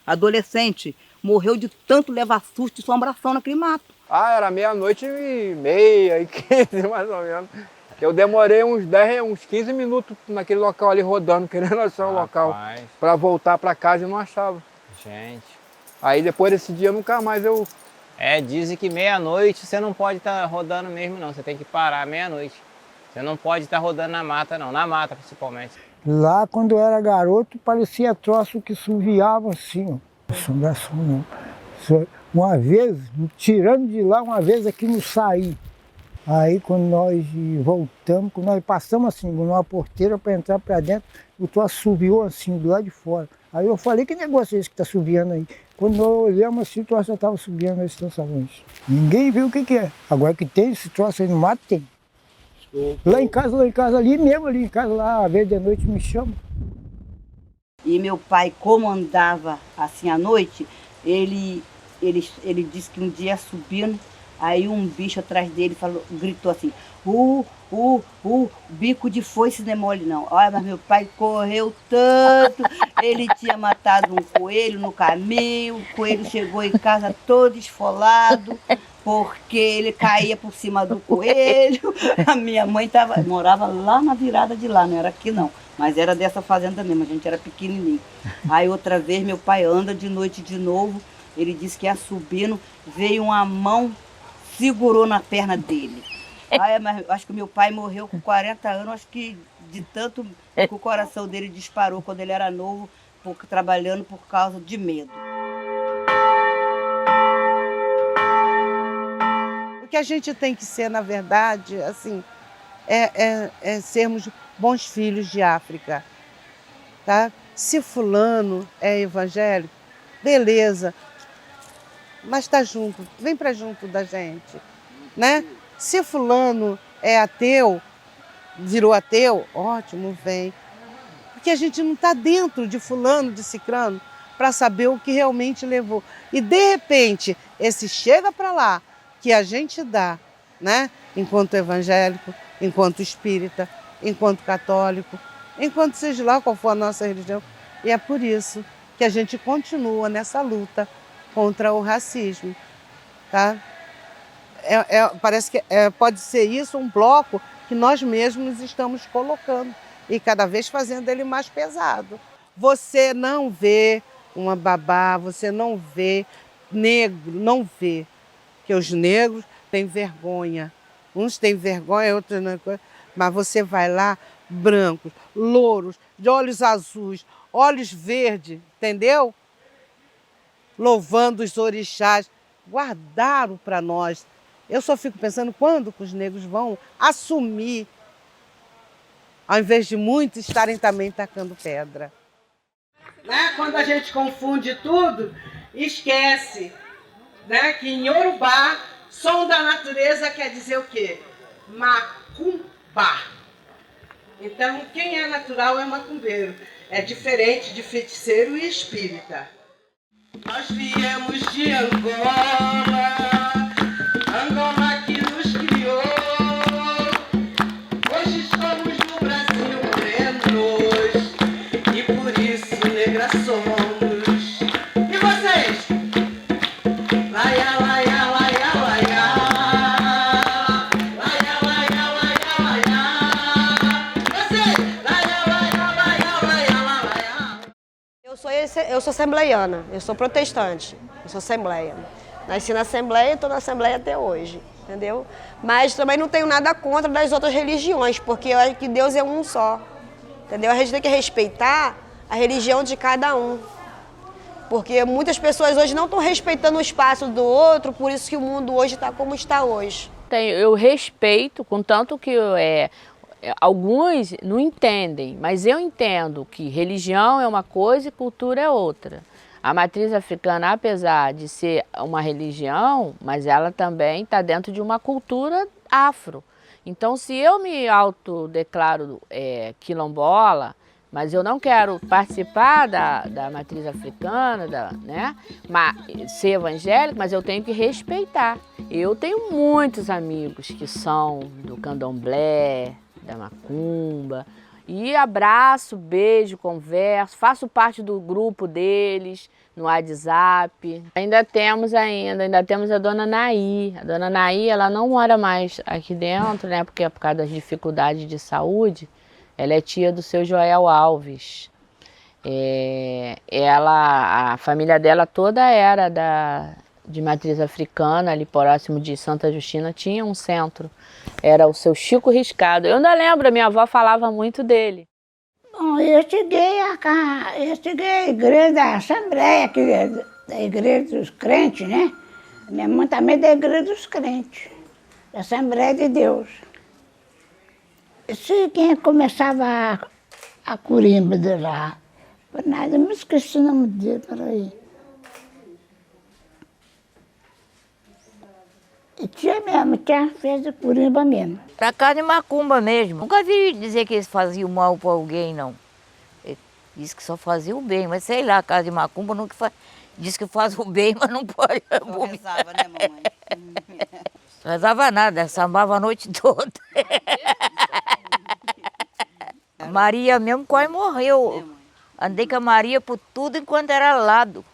adolescente. Morreu de tanto levar susto e assombração naquele mato. Ah, era 00:30, 15 mais ou menos. Eu demorei uns 15 minutos naquele local ali rodando, querendo achar o local para voltar para casa e não achava. Gente. Aí depois desse dia nunca mais eu... Dizem que meia-noite você não pode estar rodando mesmo não, você tem que parar meia-noite. Você não pode estar rodando na mata não, na mata principalmente. Lá quando eu era garoto parecia troço que suviava assim, ó. Assombração não. Uma vez, tirando de lá, uma vez aqui no Saí. Aí quando nós voltamos, quando nós passamos assim, numa porteira para entrar para dentro, o troço subiu assim, do lado de fora. Aí eu falei, que negócio é esse que está subindo aí? Quando nós olhamos assim, o troço já estava subindo nesse trançamento. Ninguém viu o que é. Agora que tem esse troço aí no mato, tem. Lá em casa, ali mesmo, ali em casa, lá, às vezes de noite me chama. E meu pai, como andava assim à noite, ele disse que um dia subindo, aí um bicho atrás dele gritou assim, bico de foice não é mole não. Olha, mas meu pai correu tanto, ele tinha matado um coelho no caminho, o coelho chegou em casa todo esfolado, porque ele caía por cima do coelho. A minha mãe morava lá na virada de lá, não era aqui não, mas era dessa fazenda mesmo, a gente era pequenininho. Aí outra vez meu pai anda de noite de novo, ele disse que ia subindo, veio uma mão, segurou na perna dele. Aí, mas acho que meu pai morreu com 40 anos, acho que de tanto que o coração dele disparou quando ele era novo, trabalhando por causa de medo. O que a gente tem que ser, na verdade, assim, é sermos bons filhos de África, tá? Se fulano é evangélico, beleza, mas tá junto, vem para junto da gente, né? Se fulano é ateu, virou ateu, ótimo, vem. Porque a gente não está dentro de fulano, de cicrano, para saber o que realmente levou. E de repente, esse chega para lá, que a gente dá, né? Enquanto evangélico, enquanto espírita, enquanto católico, enquanto seja lá qual for a nossa religião. E é por isso que a gente continua nessa luta contra o racismo, tá? Parece que pode ser isso um bloco que nós mesmos estamos colocando e cada vez fazendo ele mais pesado. Você não vê uma babá, você não vê negro, não vê. Que os negros têm vergonha. Uns têm vergonha, outros não. Mas você vai lá, brancos, louros, de olhos azuis, olhos verdes, entendeu? Louvando os orixás. guardaram para nós. Eu só fico pensando quando que os negros vão assumir, ao invés de muitos estarem também tacando pedra. Né? Quando a gente confunde tudo, esquece, né, que em Yorubá, som da natureza quer dizer o quê? Macumba. Então, quem é natural é macumbeiro. É diferente de feiticeiro e espírita. Nós viemos de Angola, Angola que nos criou. Hoje estamos no Brasil morenos e por isso negras somos. E vocês? Laia, laia, laia, laia. Laia, laia, laia, laia. Vocês? Laia, laia, laia, laia, laia. Eu sou assembleiana, eu sou protestante, eu sou assembleia. Nasci na Assembleia e estou na Assembleia até hoje, entendeu? Mas também não tenho nada contra das outras religiões, porque eu acho que Deus é um só, entendeu? A gente tem que respeitar a religião de cada um, porque muitas pessoas hoje não estão respeitando o espaço do outro, por isso que o mundo hoje está como está hoje. Eu respeito, contanto que alguns não entendem, mas eu entendo que religião é uma coisa e cultura é outra. A matriz africana, apesar de ser uma religião, mas ela também está dentro de uma cultura afro. Então, se eu me autodeclaro quilombola, mas eu não quero participar da matriz africana, né? Ser evangélico, mas eu tenho que respeitar. Eu tenho muitos amigos que são do candomblé, da macumba, e abraço, beijo, converso, faço parte do grupo deles no WhatsApp. Ainda temos a dona Naí. A dona Naí, ela não mora mais aqui dentro, né? Porque é por causa das dificuldades de saúde. Ela é tia do seu Joel Alves. A família dela toda era de matriz africana, ali próximo de Santa Justina, tinha um centro. Era o seu Chico Riscado. Eu ainda lembro, a minha avó falava muito dele. Bom, eu cheguei à igreja da Assembleia, que é da igreja dos crentes, né? Minha mãe também é da igreja dos crentes, da Assembleia de Deus. Se quem começava a curimba de lá, nada, eu me esqueci o nome dele, peraí. Tia mesmo, tia fez a curimba mesmo. Pra casa de macumba mesmo. Nunca vi dizer que eles faziam mal pra alguém, não. Diz que só fazia o bem, mas sei lá, a casa de macumba nunca diz que faz o bem, mas não pode. Não rezava, né, mamãe? Não rezava nada, sambava a noite toda. A Maria mesmo quase morreu. Andei com a Maria por tudo enquanto era lado.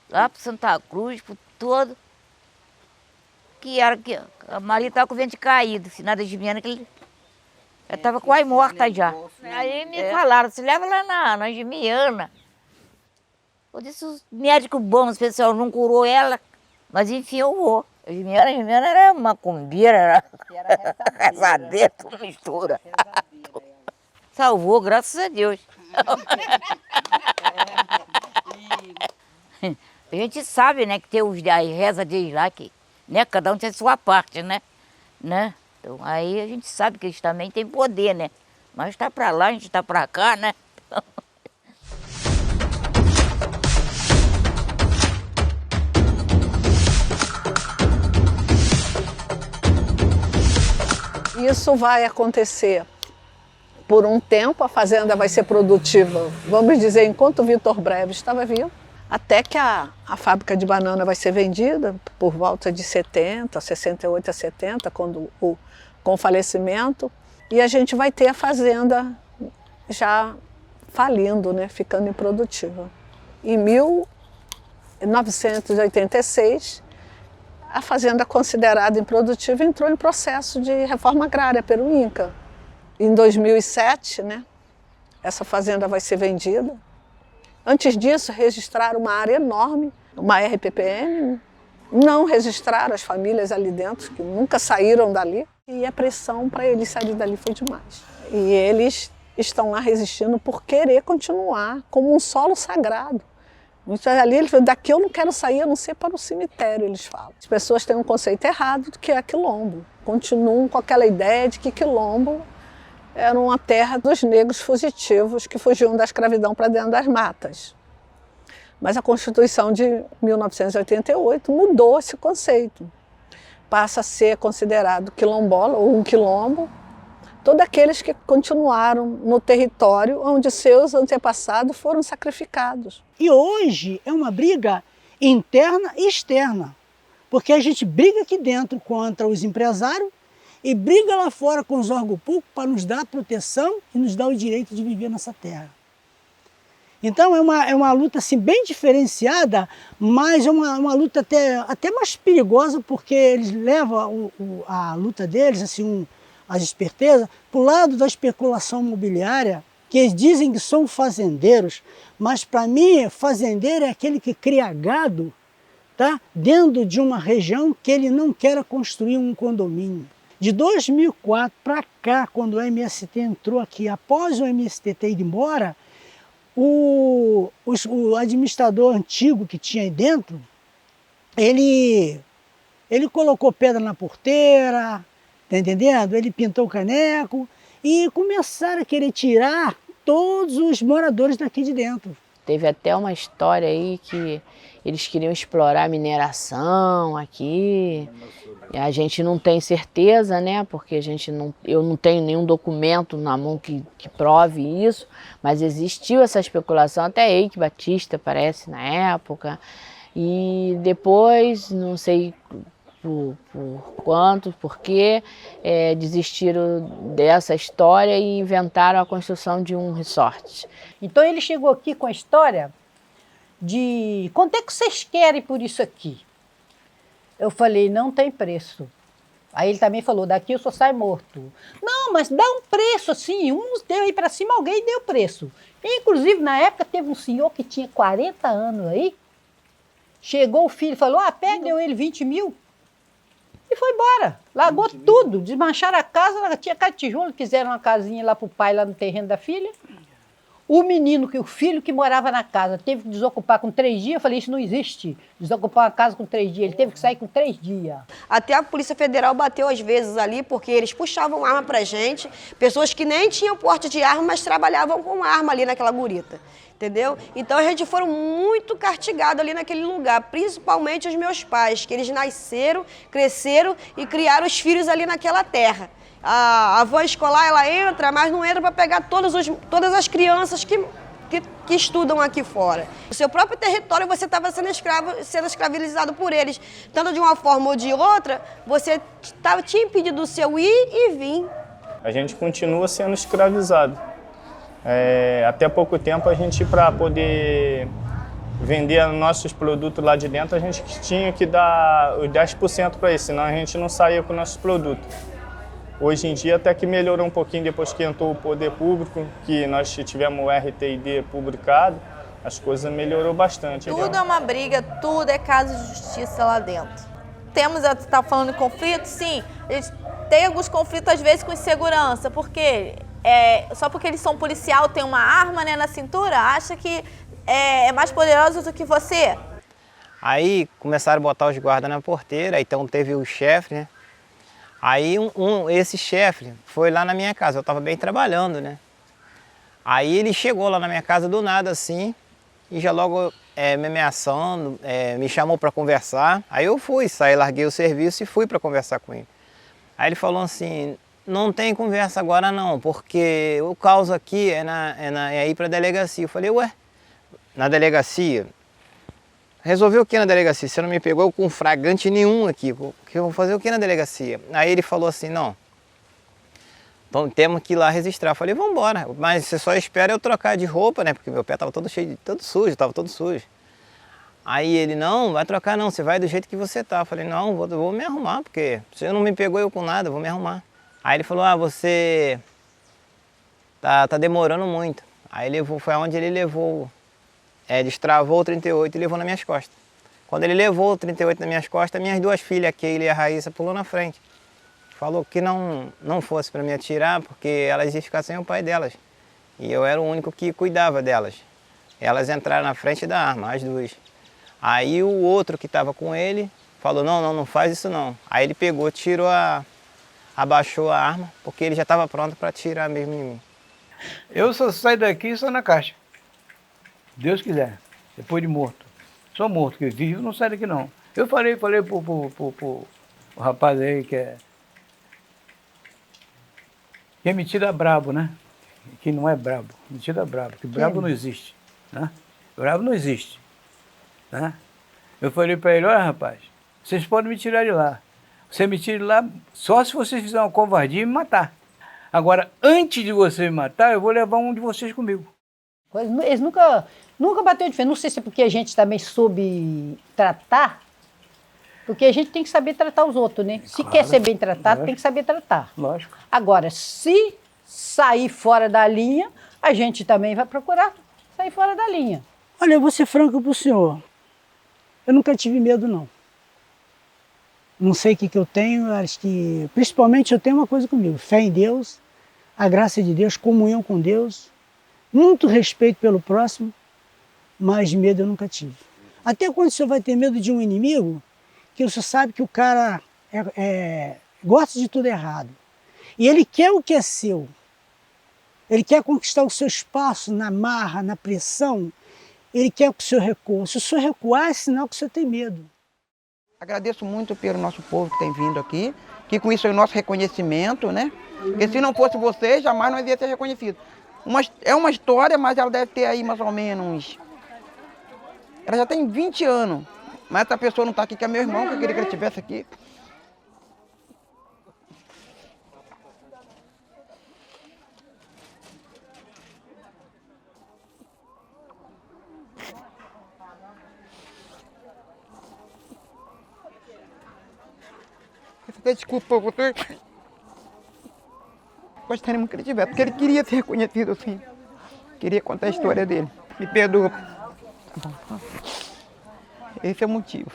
Lá pro Santa Cruz, por todo. Que a Maria estava com o ventre caído, sinal da Gimiana, que ele já estava quase morta já. Aí me falaram, se leva lá na Gimiana. Eu disse, os médicos bons, o pessoal não curou ela, mas enfim, eu vou. A Gimiana era uma macumbeira, era rezadeira, tudo mistura. Salvou, graças a Deus. A gente sabe, né, que tem a reza deles lá, que né? Cada um tem a sua parte, né? Então, aí a gente sabe que eles também têm poder, né? Mas está para lá, a gente está para cá, né? Isso vai acontecer por um tempo, a fazenda vai ser produtiva, vamos dizer, enquanto o Vitor Breves estava vivo. Até que a fábrica de banana vai ser vendida por volta de 68 a 70, com o falecimento. E a gente vai ter a fazenda já falindo, né, ficando improdutiva. Em 1986, a fazenda considerada improdutiva entrou em processo de reforma agrária pelo INCRA. Em 2007, né, essa fazenda vai ser vendida. Antes disso, registraram uma área enorme, uma RPPM, não registraram as famílias ali dentro, que nunca saíram dali, e a pressão para eles saírem dali foi demais. E eles estão lá resistindo por querer continuar como um solo sagrado, Muitos ali, eles falam, daqui eu não quero sair, a não ser para o cemitério, eles falam. As pessoas têm um conceito errado do que é quilombo. Continuam com aquela ideia de que quilombo era uma terra dos negros fugitivos que fugiam da escravidão para dentro das matas. Mas a Constituição de 1988 mudou esse conceito. Passa a ser considerado quilombola ou um quilombo todos aqueles que continuaram no território onde seus antepassados foram sacrificados. E hoje é uma briga interna e externa, porque a gente briga aqui dentro contra os empresários e briga lá fora com os órgãos públicos para nos dar proteção e nos dar o direito de viver nessa terra. Então é uma luta assim, bem diferenciada, mas é uma luta até mais perigosa, porque eles levam a luta deles, assim, as espertezas, para o lado da especulação imobiliária, que eles dizem que são fazendeiros, mas para mim, fazendeiro é aquele que cria gado, tá? Dentro de uma região que ele não quer construir um condomínio. De 2004 para cá, quando o MST entrou aqui, após o MST ter ido embora, o administrador antigo que tinha aí dentro, ele colocou pedra na porteira, tá entendendo? Ele pintou o caneco e começaram a querer tirar todos os moradores daqui de dentro. Teve até uma história aí que eles queriam explorar a mineração aqui. E a gente não tem certeza, né? Porque eu não tenho nenhum documento na mão que prove isso, mas existiu essa especulação, até Eike Batista parece na época. E depois, não sei por quanto, porque desistiram dessa história e inventaram a construção de um resort. Então ele chegou aqui com a história de quanto é que vocês querem por isso aqui? Eu falei, não tem preço. Aí ele também falou, daqui eu só saio morto. Não, mas dá um preço assim, uns deu aí para cima, alguém deu preço. Inclusive na época teve um senhor que tinha 40 anos aí, chegou o filho e falou, pega, deu ele 20 mil. E foi embora, largou tudo, desmancharam a casa, tinha casa de tijolo, quiseram uma casinha lá pro pai, lá no terreno da filha. O filho que morava na casa, teve que desocupar com 3 dias, eu falei, isso não existe, desocupar uma casa com 3 dias, ele teve que sair com 3 dias. Até a Polícia Federal bateu às vezes ali, porque eles puxavam arma pra gente, pessoas que nem tinham porte de arma, mas trabalhavam com arma ali naquela gurita. Entendeu? Então a gente foram muito castigados ali naquele lugar, principalmente os meus pais, que eles nasceram, cresceram e criaram os filhos ali naquela terra. A van escolar, ela entra, mas não entra para pegar todas as crianças que estudam aqui fora. No seu próprio território você estava sendo escravizado por eles. Tanto de uma forma ou de outra, você tinha impedido o seu ir e vir. A gente continua sendo escravizado. Até pouco tempo a gente, para poder vender nossos produtos lá de dentro, a gente tinha que dar os 10% para eles, senão a gente não saía com nossos produtos. Hoje em dia até que melhorou um pouquinho depois que entrou o poder público, que nós tivemos o RTID publicado, as coisas melhorou bastante. Tudo é uma briga, tudo é caso de justiça lá dentro. Tá falando de conflito? Sim, a gente tem alguns conflitos às vezes com insegurança, porque só porque eles são policial, tem uma arma, né, na cintura, acha que é mais poderoso do que você. Aí começaram a botar os guardas na porteira, então teve o chefe, né? Aí esse chefe foi lá na minha casa, eu estava bem trabalhando, né? Aí ele chegou lá na minha casa do nada assim, e já logo me ameaçando, me chamou para conversar. Aí eu saí, larguei o serviço e fui para conversar com ele. Aí ele falou assim, não tem conversa agora não, porque o caso aqui é ir para a delegacia. Eu falei, ué, na delegacia? Resolveu o que na delegacia? Você não me pegou com flagrante nenhum aqui, que eu vou fazer o que na delegacia? Aí ele falou assim, não, então temos que ir lá registrar. Eu falei, vamos embora, mas você só espera eu trocar de roupa, né? Porque meu pé estava todo cheio, todo sujo. Aí ele, não, vai trocar não, você vai do jeito que você tá. Eu falei, não, vou me arrumar, porque você não me pegou eu com nada, vou me arrumar. Aí ele falou, você tá demorando muito. Aí foi aonde ele levou, destravou o 38 e levou nas minhas costas. Quando ele levou o 38 nas minhas costas, minhas 2 filhas, a Keila e a Raíssa, pulou na frente. Falou que não fosse para me atirar, porque elas iam ficar sem o pai delas. E eu era o único que cuidava delas. Elas entraram na frente da arma, as duas. Aí o outro que estava com ele falou, não faz isso não. Aí ele pegou, abaixou a arma, porque ele já estava pronto para atirar mesmo em mim. Eu só saio daqui só na caixa. Deus quiser, depois de morto. Sou morto, que vivo não sai daqui não. Eu falei pro rapaz aí que é metida brabo, né? Que não é brabo, metida brabo, que brabo não existe, né? Brabo não existe, né? Eu falei para ele, olha rapaz, vocês podem me tirar de lá. Você me tira de lá só se vocês fizerem uma covardia e me matar. Agora, antes de você me matar, eu vou levar um de vocês comigo. Eles nunca bateu de frente. Não sei se é porque a gente também soube tratar, porque a gente tem que saber tratar os outros, né? Se quer ser bem tratado, tem que saber tratar. Lógico. Agora, se sair fora da linha, a gente também vai procurar sair fora da linha. Olha, eu vou ser franco pro senhor. Eu nunca tive medo, não. Não sei o que eu tenho, acho que principalmente eu tenho uma coisa comigo, fé em Deus, a graça de Deus, comunhão com Deus, muito respeito pelo próximo, mas medo eu nunca tive. Até quando o senhor vai ter medo de um inimigo, que o senhor sabe que o cara gosta de tudo errado, e ele quer o que é seu, ele quer conquistar o seu espaço na marra, na pressão, ele quer que o senhor recua. Se o senhor recuar, é sinal que o senhor tem medo. Agradeço muito pelo nosso povo que tem vindo aqui, que com isso é o nosso reconhecimento, né? Porque se não fosse você, jamais nós ia ser reconhecido. É uma história, mas ela deve ter aí mais ou menos... Ela já tem 20 anos, mas essa pessoa não está aqui, que é meu irmão, que eu queria que ele estivesse aqui. Desculpa, você. Gostaria muito que ele tivesse, porque ele queria ser reconhecido assim. Queria contar a história dele. Me perdoa. Esse é o motivo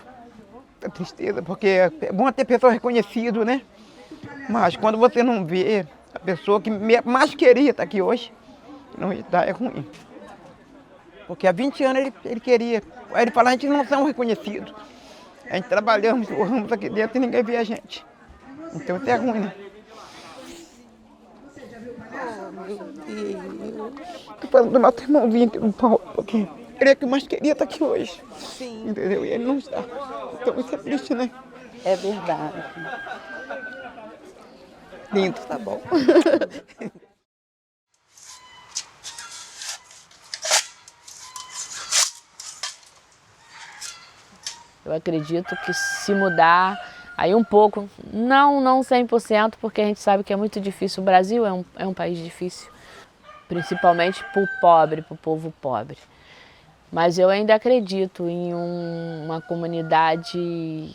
da tristeza, porque é bom ter pessoa reconhecida, né? Mas quando você não vê a pessoa que mais queria estar aqui hoje, não está, é ruim. Porque há 20 anos ele queria. Aí ele fala, a gente não são reconhecidos. A gente trabalhamos, corremos aqui dentro e ninguém vê a gente. Então isso é ruim, né? Oh, meu Deus. Estou falando do nosso irmãozinho aqui no Paulo, porque ele é que mais queria estar aqui hoje. Sim. Entendeu? E ele não está. Então isso é triste, né? É verdade. Lindo, tá bom. Eu acredito que se mudar aí um pouco, não 100%, porque a gente sabe que é muito difícil. O Brasil é um país difícil, principalmente para o pobre, para o povo pobre. Mas eu ainda acredito em uma comunidade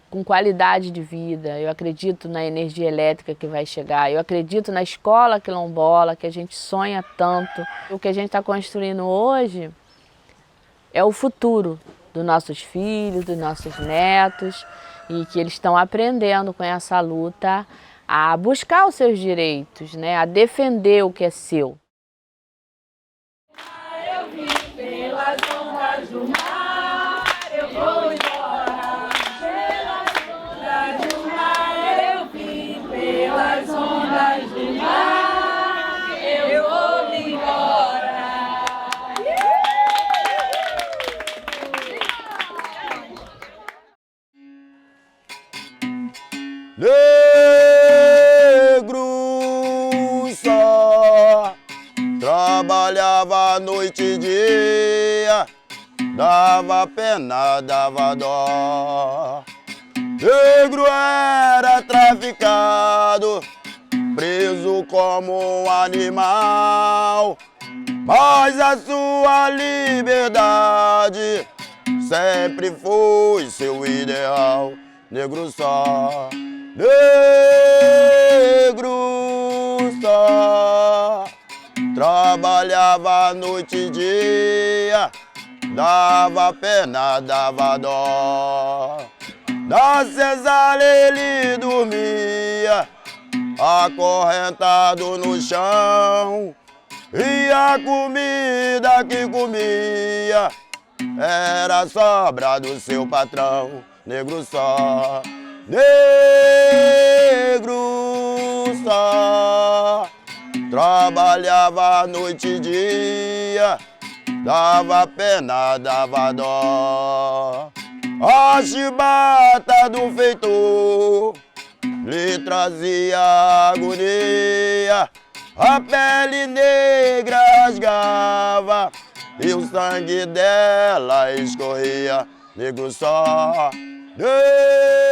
com qualidade de vida. Eu acredito na energia elétrica que vai chegar. Eu acredito na escola quilombola, que a gente sonha tanto. O que a gente está construindo hoje é o futuro dos nossos filhos, dos nossos netos, e que eles estão aprendendo com essa luta a buscar os seus direitos, né? A defender o que é seu. Eu vim pelas ondas do mar, eu vou embora. Pelas ondas do mar, eu vim pelas ondas do mar, eu vou embora. Negro só trabalhava noite e dia, dava pena, dava dó. Negro era traficado, preso como um animal, mas a sua liberdade sempre foi seu ideal. Negro só, negro só, trabalhava noite e dia, dava pena, dava dó. Na cesárea ele dormia, acorrentado no chão, E a comida que comia era sobra do seu patrão, negro só, negro só. Trabalhava noite e dia, dava pena, dava dó. A chibata do feitor lhe trazia agonia, a pele negra rasgava e o sangue dela escorria, negro só, negro